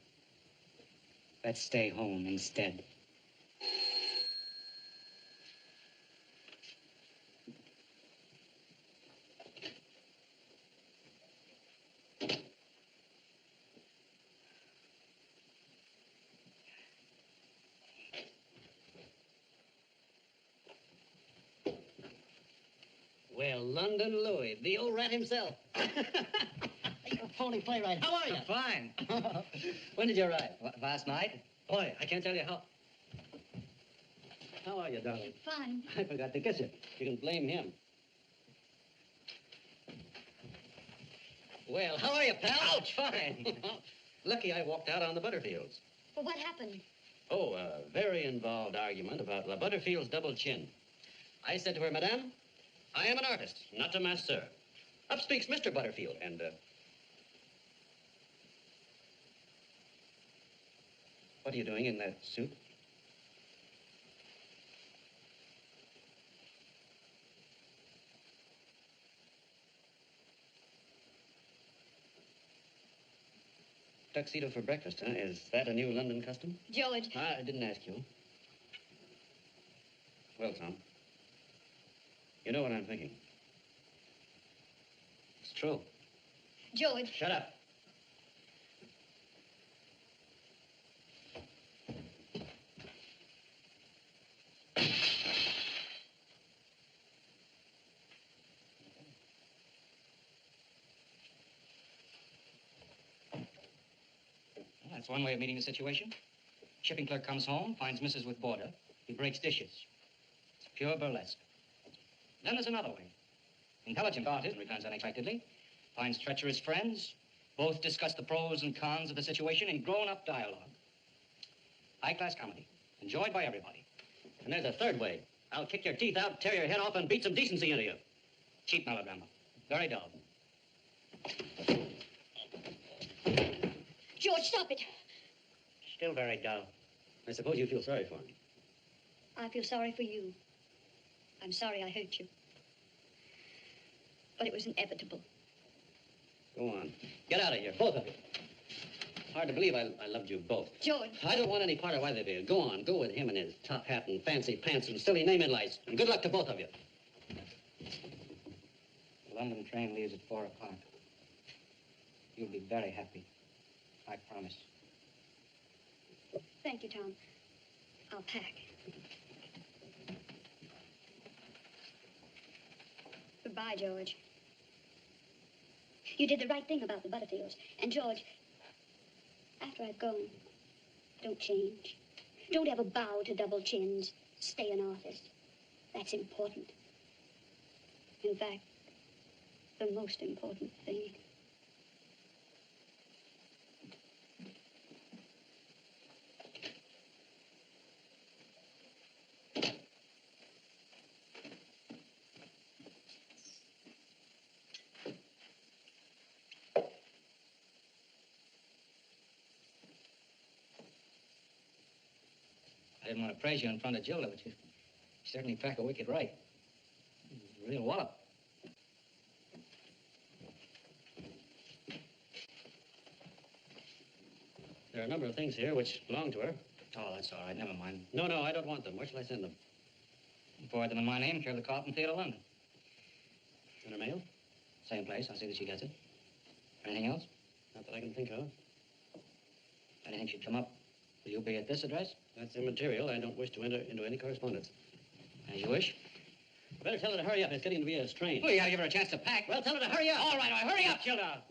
Let's stay home instead. Well, London Louis, the old rat himself. You're a phony playwright. How are you? Fine. When did you arrive? Last night? Boy, I can't tell you how. How are you, darling? Fine. I forgot to kiss you. You can blame him. Well, how are you, pal? Ouch, fine. Lucky I walked out on the Butterfields. Well, what happened? Oh, a very involved argument about La Butterfield's double chin. I said to her, Madame, I am an artist, not a master. Up speaks Mr. Butterfield, and, what are you doing in that suit? Tuxedo for breakfast, huh? Is that a new London custom? George. I didn't ask you. Well, Tom, you know what I'm thinking. It's true. George. Shut up. Well, that's one way of meeting the situation. Shipping clerk comes home, finds Mrs. with boarder. He breaks dishes. It's pure burlesque. Then there's another way. Intelligent artist returns unexpectedly, finds treacherous friends. Both discuss the pros and cons of the situation in grown-up dialogue. High-class comedy, enjoyed by everybody. And there's a third way. I'll kick your teeth out, tear your head off, and beat some decency into you. Cheap melodrama. Very dull. George, stop it. Still very dull. I suppose you feel sorry for me. I feel sorry for you. I'm sorry I hurt you. But it was inevitable. Go on. Get out of here, both of you. Hard to believe I loved you both. George. I don't want any part of either of you. Go on. Go with him and his top hat and fancy pants and silly naming lights. And good luck to both of you. The London train leaves at 4 o'clock. You'll be very happy. I promise. Thank you, Tom. I'll pack. Goodbye, George. You did the right thing about the Butterfields. And, George, after I've gone, don't change. Don't ever bow to double chins. Stay an artist. That's important. In fact, the most important thing. I didn't want to praise you in front of Gilda, but you certainly crack a wicked right. Real wallop. There are a number of things here which belong to her. Oh, that's all right. Never mind. No, I don't want them. Where shall I send them? Forward them in my name, care of the Carlton Theatre, London. In her mail? Same place. I'll see that she gets it. Anything else? Not that I can think of. If anything should come up, will you be at this address? That's immaterial. I don't wish to enter into any correspondence. As you wish. Better tell her to hurry up. It's getting to be a strain. Well, you gotta give her a chance to pack. Well, tell her to hurry up. All right, hurry up, Gilda.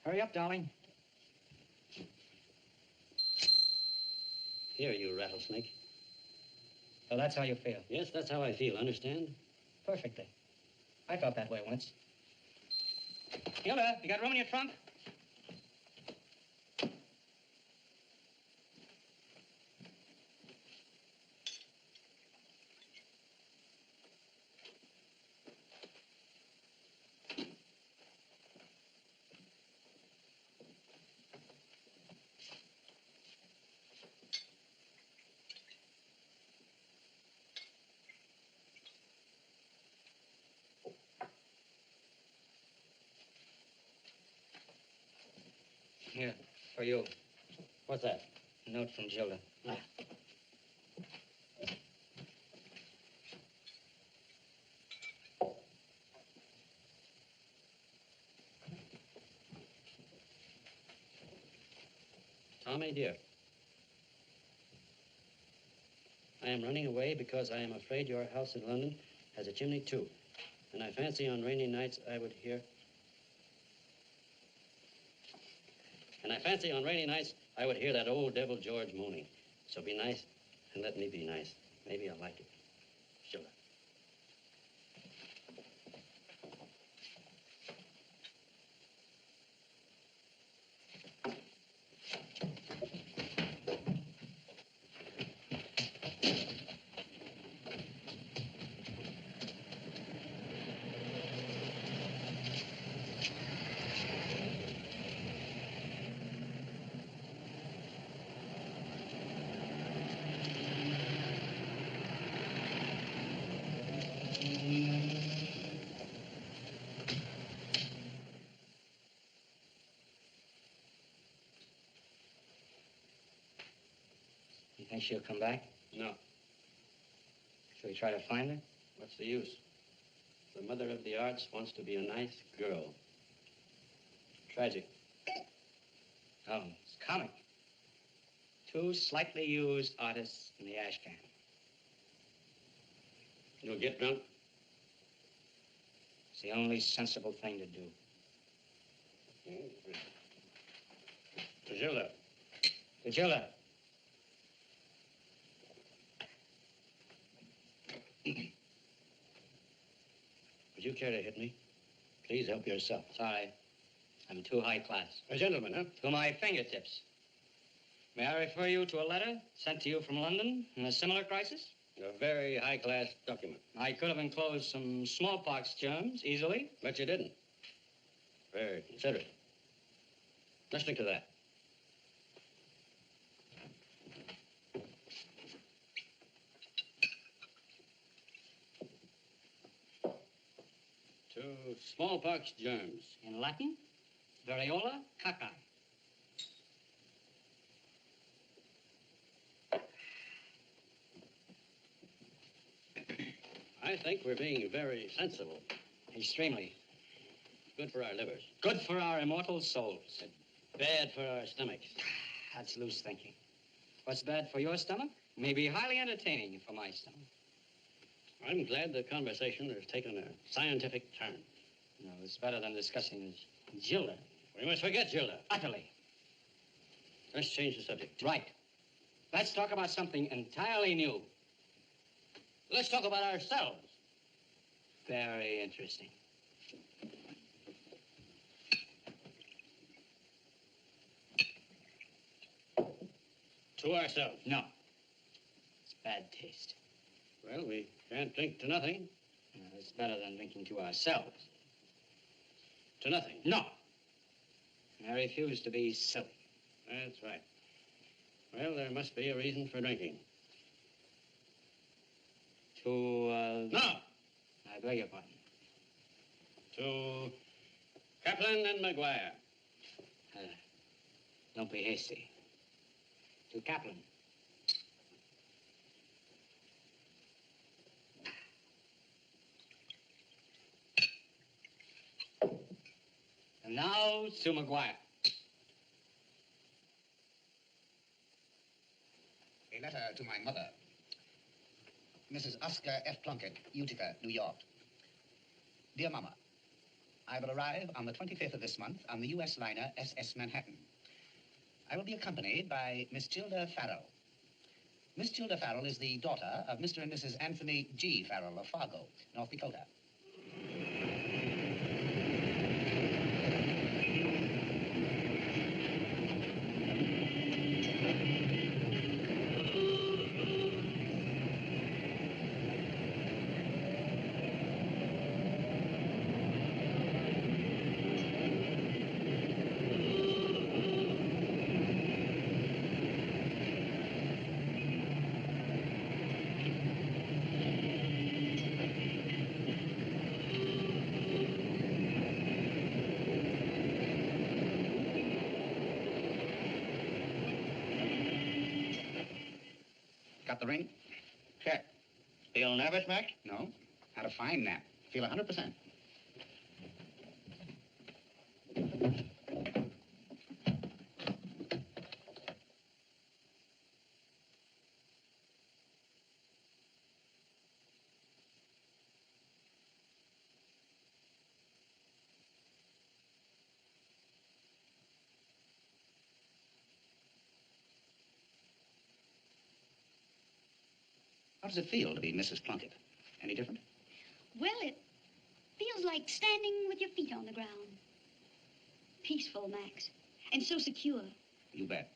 Hurry up, darling. Here, you rattlesnake. So that's how you feel? Yes, that's how I feel. Understand? Perfectly. I felt that way once. Gilda, you got room in your trunk? Here, for you. What's that? A note from Gilda. Ah. Tommy, dear. I am running away because I am afraid your house in London has a chimney, too. And I fancy on rainy nights I would hear... And I fancy on rainy nights I would hear that old devil George moaning. So be nice and let me be nice. Maybe I'll like it. Gilda. You think she'll come back? No. Shall we try to find her? What's the use? The mother of the arts wants to be a nice girl. Tragic. Oh, it's comic. Two slightly used artists in the ash can. You'll get drunk? It's the only sensible thing to do. To Gilda. To Gilda. Would you care to hit me? Please help yourself. Sorry. I'm too high class. A gentleman, huh? To my fingertips. May I refer you to a letter sent to you from London in a similar crisis? A very high-class document. I could have enclosed some smallpox germs easily. But you didn't. Very considerate. Let's stick to that. To smallpox germs. In Latin, variola caccae. I think we're being very sensible. Extremely. Good for our livers. Good for our immortal souls. Bad for our stomachs. That's loose thinking. What's bad for your stomach may be highly entertaining for my stomach. I'm glad the conversation has taken a scientific turn. No, it's better than discussing Gilda. We must forget Gilda. Utterly. Let's change the subject. Right. Let's talk about something entirely new. Let's talk about ourselves. Very interesting. To ourselves. No. It's bad taste. Well, we can't drink to nothing. No, it's better than drinking to ourselves. To nothing. No. I refuse to be silly. That's right. Well, there must be a reason for drinking. No, I beg your pardon. to Kaplan and McGuire. Don't be hasty. To Kaplan. And now to McGuire. A letter to my mother, Mrs. Oscar F. Plunkett, Utica, New York. Dear Mama, I will arrive on the 25th of this month on the U.S. liner SS Manhattan. I will be accompanied by Miss Gilda Farrell. Miss Gilda Farrell is the daughter of Mr. and Mrs. Anthony G. Farrell of Fargo, North Dakota. Got the ring? Check. Feel nervous, Max? No. Had a fine nap. Feel 100%. How does it feel to be Mrs. Plunkett? Any different? Well, it feels like standing with your feet on the ground. Peaceful, Max. And so secure. You bet.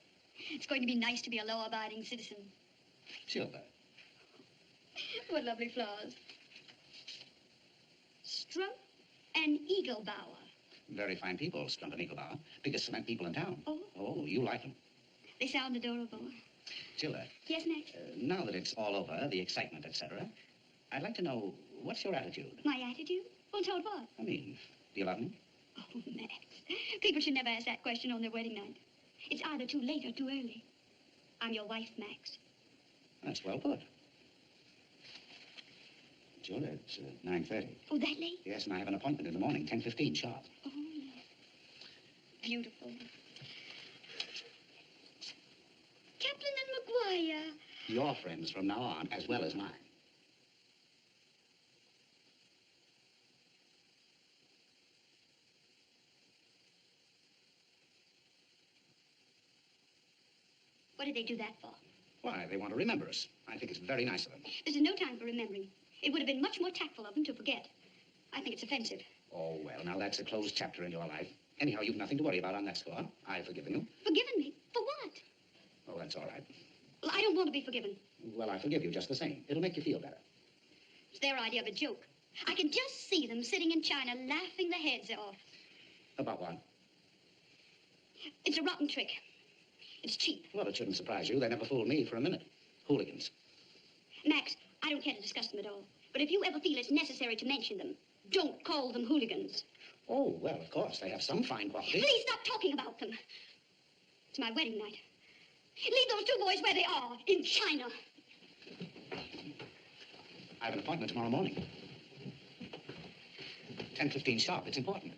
It's going to be nice to be a law-abiding citizen. Gilda. What lovely flowers. Strump and Eaglebauer. Very fine people, Strump and Eaglebauer. Biggest cement people in town. Oh? Oh, you like them. They sound adorable. Gilda, Yes, Max? now that it's all over, the excitement, etc., I'd like to know, what's your attitude? My attitude? Well, toward what? I mean, do you love me? Oh, Max. People should never ask that question on their wedding night. It's either too late or too early. I'm your wife, Max. That's well put. Gilda, it's 9:30. Oh, that late? Yes, and I have an appointment in the morning, 10:15 sharp. Oh, beautiful. Kaplan and McGuire. Your friends from now on, as well as mine. What did they do that for? Why, they want to remember us. I think it's very nice of them. This is no time for remembering. It would have been much more tactful of them to forget. I think it's offensive. Oh, well, now that's a closed chapter in your life. Anyhow, you've nothing to worry about on that score. I've forgiven you. Forgiven me? For what? Oh, that's all right. Well, I don't want to be forgiven. Well, I forgive you just the same. It'll make you feel better. It's their idea of a joke. I can just see them sitting in China laughing their heads off. About what? It's a rotten trick. It's cheap. Well, it shouldn't surprise you. They never fooled me for a minute. Hooligans. Max, I don't care to discuss them at all. But if you ever feel it's necessary to mention them, don't call them hooligans. Oh, well, of course. They have some fine qualities. Please stop talking about them. It's my wedding night. Leave those two boys where they are, in China. I have an appointment tomorrow morning. 10:15 sharp. It's important.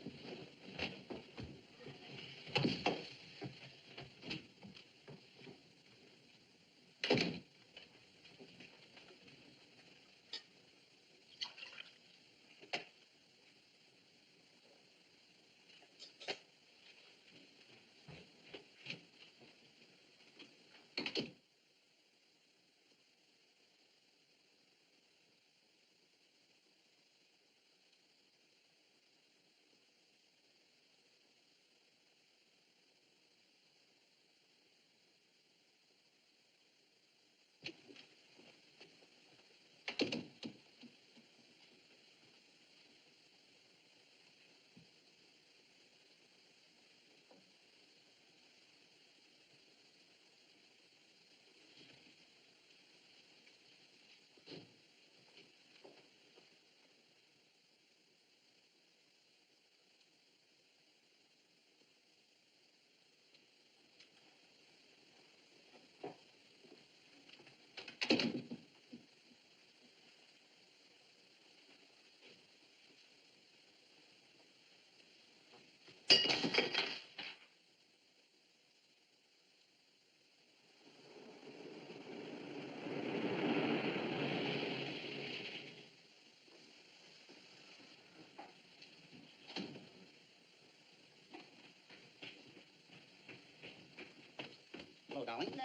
bowing. No.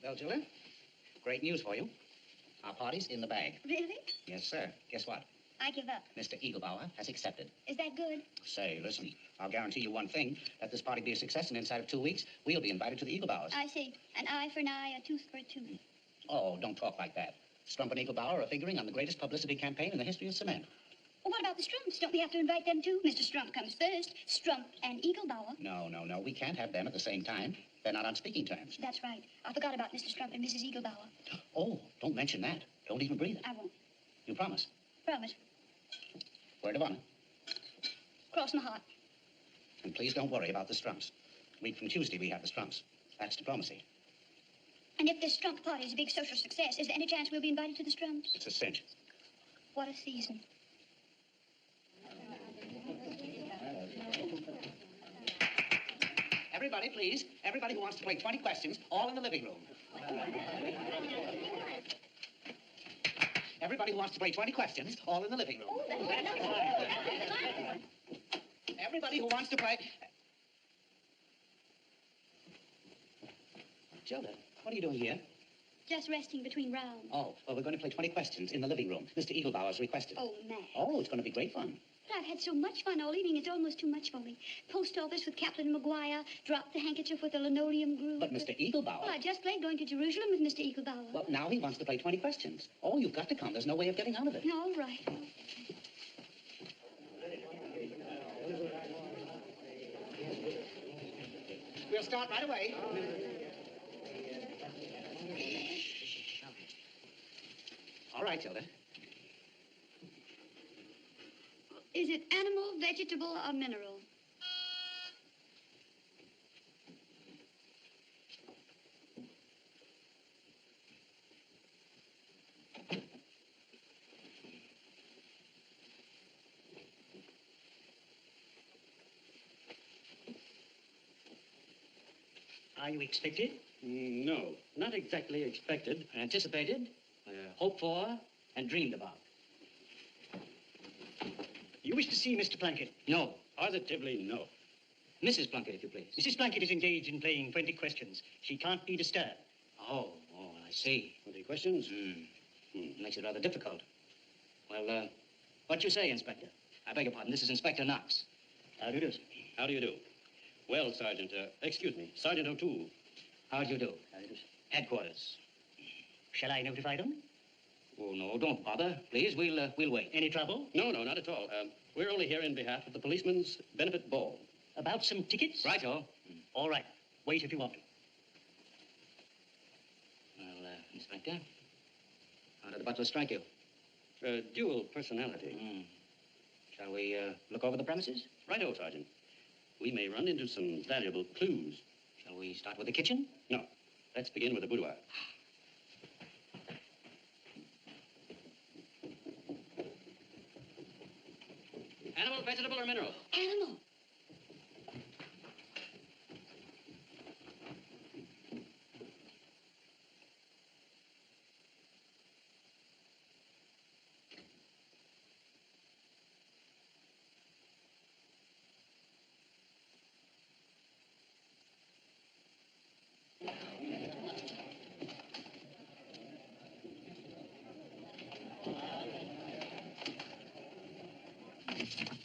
Well, Julia, great news for you. Our party's in the bag. Really? Yes, sir. Guess what? I give up. Mr. Eaglebauer has accepted. Is that good? Say, listen, I'll guarantee you one thing. Let this party be a success, and inside of 2 weeks, we'll be invited to the Eaglebauers. I see. An eye for an eye, a tooth for a tooth. Oh, don't talk like that. Strump and Eaglebauer are figuring on the greatest publicity campaign in the history of cement. Well, what about the Strumps? Don't we have to invite them too? Mr. Strump comes first. Strump and Eaglebauer. No. We can't have them at the same time. They're not on speaking terms. That's right. I forgot about Mr. Strump and Mrs. Eaglebauer. Oh, don't mention that. Don't even breathe it. I won't. You promise? Promise. Word of honor. Cross my heart. And please don't worry about the Strumps. Week from Tuesday, we have the Strumps. That's diplomacy. And if this Strump party is a big social success, is there any chance we'll be invited to the Strumps? It's a cinch. What a season. Everybody, please. Everybody who wants to play 20 questions, all in the living room. Everybody who wants to play 20 questions, all in the living room. Everybody who wants to play... Gilda, what are you doing here? Just resting between rounds. Oh, well, we're going to play 20 questions in the living room. Mr. Eaglebauer's requested. Oh, Max. Oh, it's going to be great fun. But I've had so much fun all evening, it's almost too much for me. Post office with Captain McGuire, drop the handkerchief with a linoleum groove. But Mr. Eaglebauer... Well, I just played going to Jerusalem with Mr. Eaglebauer. Well, now he wants to play 20 questions. Oh, you've got to come. There's no way of getting out of it. All right. We'll start right away. All right, Hilda. Is it animal, vegetable, or mineral? Are you expected? No, not exactly expected. Anticipated? Hoped for and dreamed about. You wish to see Mr. Plunkett? No, positively no. Mrs. Plunkett, if you please. Mrs. Plunkett is engaged in playing 20 questions. She can't be disturbed. Oh, I see. 20 questions? Makes it rather difficult. Well, what you say, Inspector? I beg your pardon, this is Inspector Knox. How do you do, sir? How do you do? Well, Sergeant, excuse me, Sergeant O'Toole. How do you do? How do you do, sir? Headquarters. Shall I notify them? Oh, no, don't bother. Please, we'll wait. Any trouble? No, not at all. We're only here in behalf of the Policeman's Benefit Ball. About some tickets? Righto. All right. Wait if you want to. Well, Inspector, how did the butler strike you? Dual personality. Shall we look over the premises? Righto, Sergeant. We may run into some valuable clues. Shall we start with the kitchen? No, let's begin with the boudoir. Animal, vegetable, or mineral? Animal.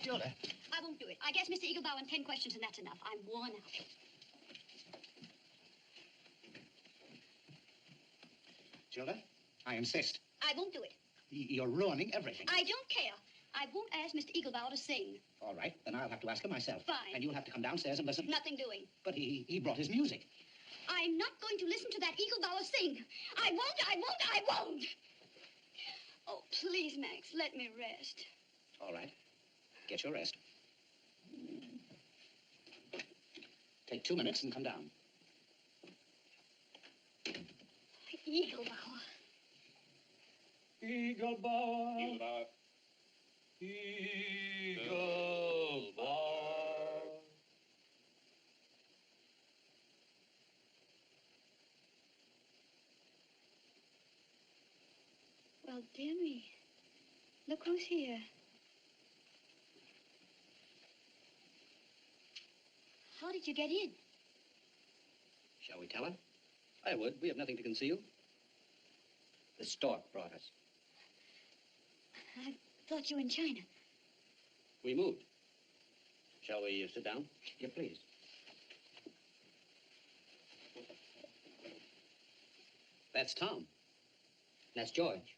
Gilda. I won't do it. I guess Mr. Eaglebauer in 10 questions, and that's enough. I'm worn out. Gilda, I insist. I won't do it. You're ruining everything. I don't care. I won't ask Mr. Eaglebauer to sing. All right, then I'll have to ask him myself. Fine. And you'll have to come downstairs and listen. Nothing doing. But he brought his music. I'm not going to listen to that Eaglebauer sing. I won't. Oh, please, Max, let me rest. All right. Get your rest. Take 2 minutes and come down. Eaglebauer. Eaglebauer. Eaglebauer. Eaglebauer. Well, dear me. Look who's here. did you get in? Shall we tell her? I would. We have nothing to conceal. The stork brought us. I thought you were in China. We moved. Shall we sit down? Yeah, please. That's Tom. That's George.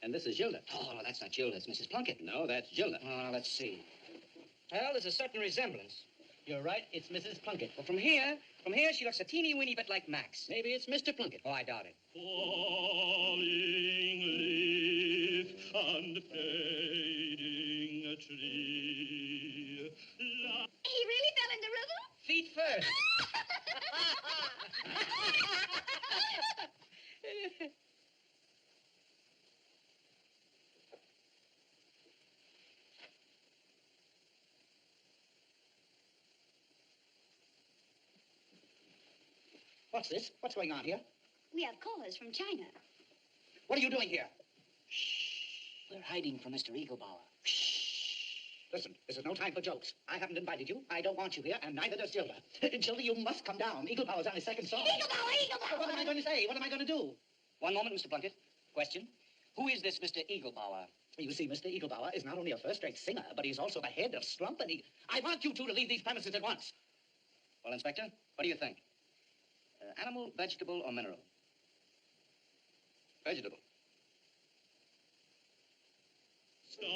And this is Gilda. Oh, no, that's not Gilda. It's Mrs. Plunkett. No, that's Gilda. Oh, let's see. Well, there's a certain resemblance. You're right. It's Mrs. Plunkett. Well, from here, she looks a teeny weeny bit like Max. Maybe it's Mr. Plunkett. Oh, I doubt it. Falling leaf and fading tree. He really fell in the river? Feet first. What's this? What's going on here? We have callers from China. What are you doing here? We're hiding from Mr. Eaglebauer. Listen, this is no time for jokes. I haven't invited you. I don't want you here, and neither does Gilda. Gilda, you must come down. Eaglebauer's on his second song. Eaglebauer! What am I going to say? What am I going to do? One moment, Mr. Plunkett. Question. Who is this Mr. Eaglebauer? You see, Mr. Eaglebauer is not only a first-rate singer, but he's also the head of Slump, and I want you two to leave these premises at once. Well, Inspector, what do you think? Animal, vegetable, or mineral? Vegetable. Sky,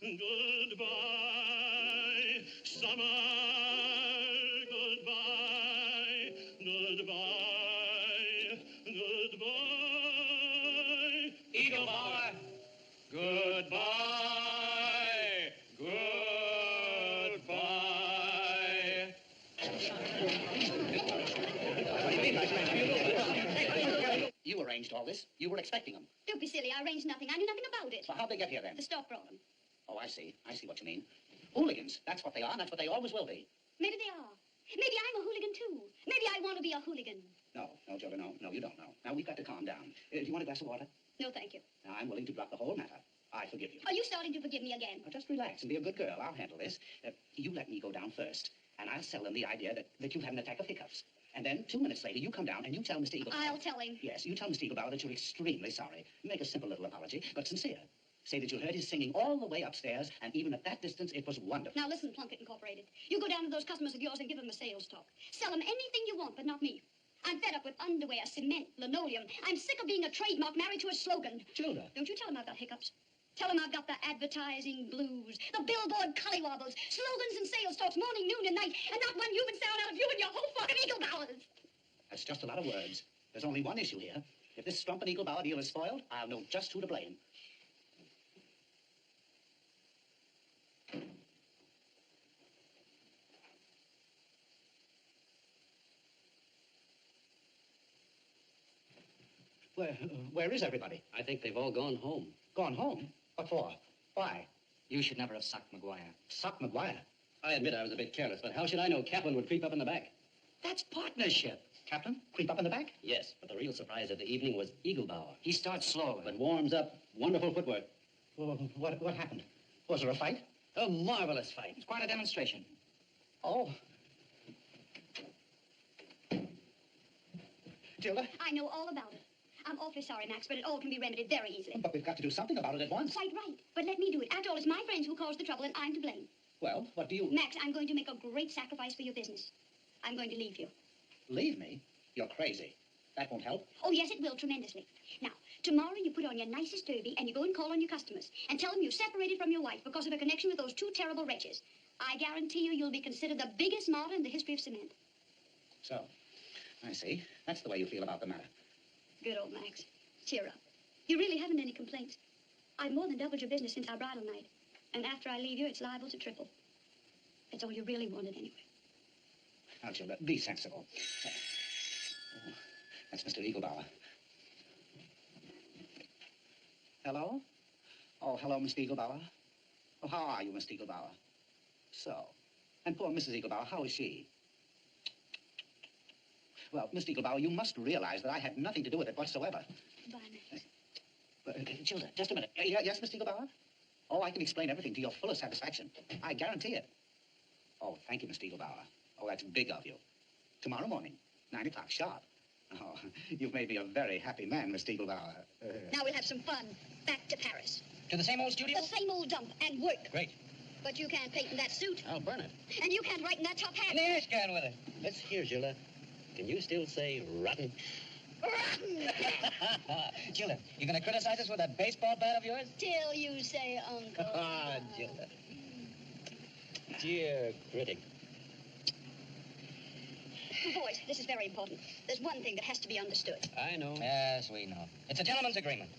goodbye, summer, goodbye, goodbye, goodbye. Eaglebauer! Goodbye, goodbye. You arranged all this. You were expecting them. Don't be silly. I arranged nothing. I knew nothing about it. So how'd they get here then? The stock brought them. Oh, I see. I see what you mean. Hooligans. That's what they are, and that's what they always will be. Maybe they are. Maybe I'm a hooligan, too. Maybe I want to be a hooligan. No, Gilda, no, you don't know. Now, we've got to calm down. Do you want a glass of water? No, thank you. Now, I'm willing to drop the whole matter. I forgive you. Are you starting to forgive me again? Now, just relax and be a good girl. I'll handle this. You let me go down first, and I'll sell them the idea that you had an attack of hiccups. And then 2 minutes later, you come down and you tell Mr. Eaglebauer. I'll tell him. Yes, you tell Mr. Eaglebauer that you're extremely sorry. Make a simple little apology, but sincere. Say that you heard his singing all the way upstairs, and even at that distance, it was wonderful. Now listen, Plunkett Incorporated. You go down to those customers of yours and give them a sales talk. Sell them anything you want, but not me. I'm fed up with underwear, cement, linoleum. I'm sick of being a trademark married to a slogan. Gilda. Don't you tell them I've got hiccups. Tell them I've got the advertising blues, the billboard collywobbles, slogans and sales talks morning, noon, and night, and not one human sound out of you and your whole flock of Eaglebauers. That's just a lot of words. There's only one issue here. If this Strump and Eaglebauer deal is spoiled, I'll know just who to blame. Where is everybody? I think they've all gone home. Gone home? What for? Why? You should never have sucked McGuire. Sock McGuire. I admit I was a bit careless, but how should I know Kaplan would creep up in the back? That's partnership. Captain, creep up in the back? Yes, but the real surprise of the evening was Eaglebauer. He starts slowly. But warms up. Wonderful footwork. Well, what happened? Was there a fight? A marvelous fight. It's quite a demonstration. Oh. Gilda? I know all about it. I'm awfully sorry, Max, but it all can be remedied very easily. But we've got to do something about it at once. Quite right. But let me do it. After all, it's my friends who caused the trouble, and I'm to blame. Well, what do you... Max, I'm going to make a great sacrifice for your business. I'm going to leave you. Leave me? You're crazy. That won't help. Oh, yes, it will, tremendously. Now, tomorrow you put on your nicest derby and you go and call on your customers and tell them you've separated from your wife because of a connection with those two terrible wretches. I guarantee you'll be considered the biggest martyr in the history of cement. So, I see. That's the way you feel about the matter. Good old Max. Cheer up. You really haven't any complaints. I've more than doubled your business since our bridal night. And after I leave you, it's liable to triple. It's all you really wanted anyway. Now, Gilda, be sensible. Oh, that's Mr. Eaglebauer. Hello? Oh, hello, Mr. Eaglebauer. Oh, how are you, Mr. Eaglebauer? So, and poor Mrs. Eaglebauer, how is she? Well, Mr. Eaglebauer, you must realize that I had nothing to do with it whatsoever. Goodbye, Max. Gilda, just a minute. Yes, Mr. Eaglebauer? Oh, I can explain everything to your fullest satisfaction. I guarantee it. Oh, thank you, Miss Stiegelbauer. Oh, that's big of you. Tomorrow morning, 9 o'clock sharp. Oh, you've made me a very happy man, Miss Stiegelbauer. Now we'll have some fun. Back to Paris. To the same old studio? The same old dump and work. Great. But you can't paint in that suit. I'll burn it. And you can't write in that top hat. In the ash can with it. Let's hear, Gilda. Can you still say rotten? Rotten! Gilda, you gonna criticize us with that baseball bat of yours? Till you say, Uncle. Ah, Gilda. Dear critic. Boys, this is very important. There's one thing that has to be understood. I know. Yes, we know. It's a gentleman's agreement.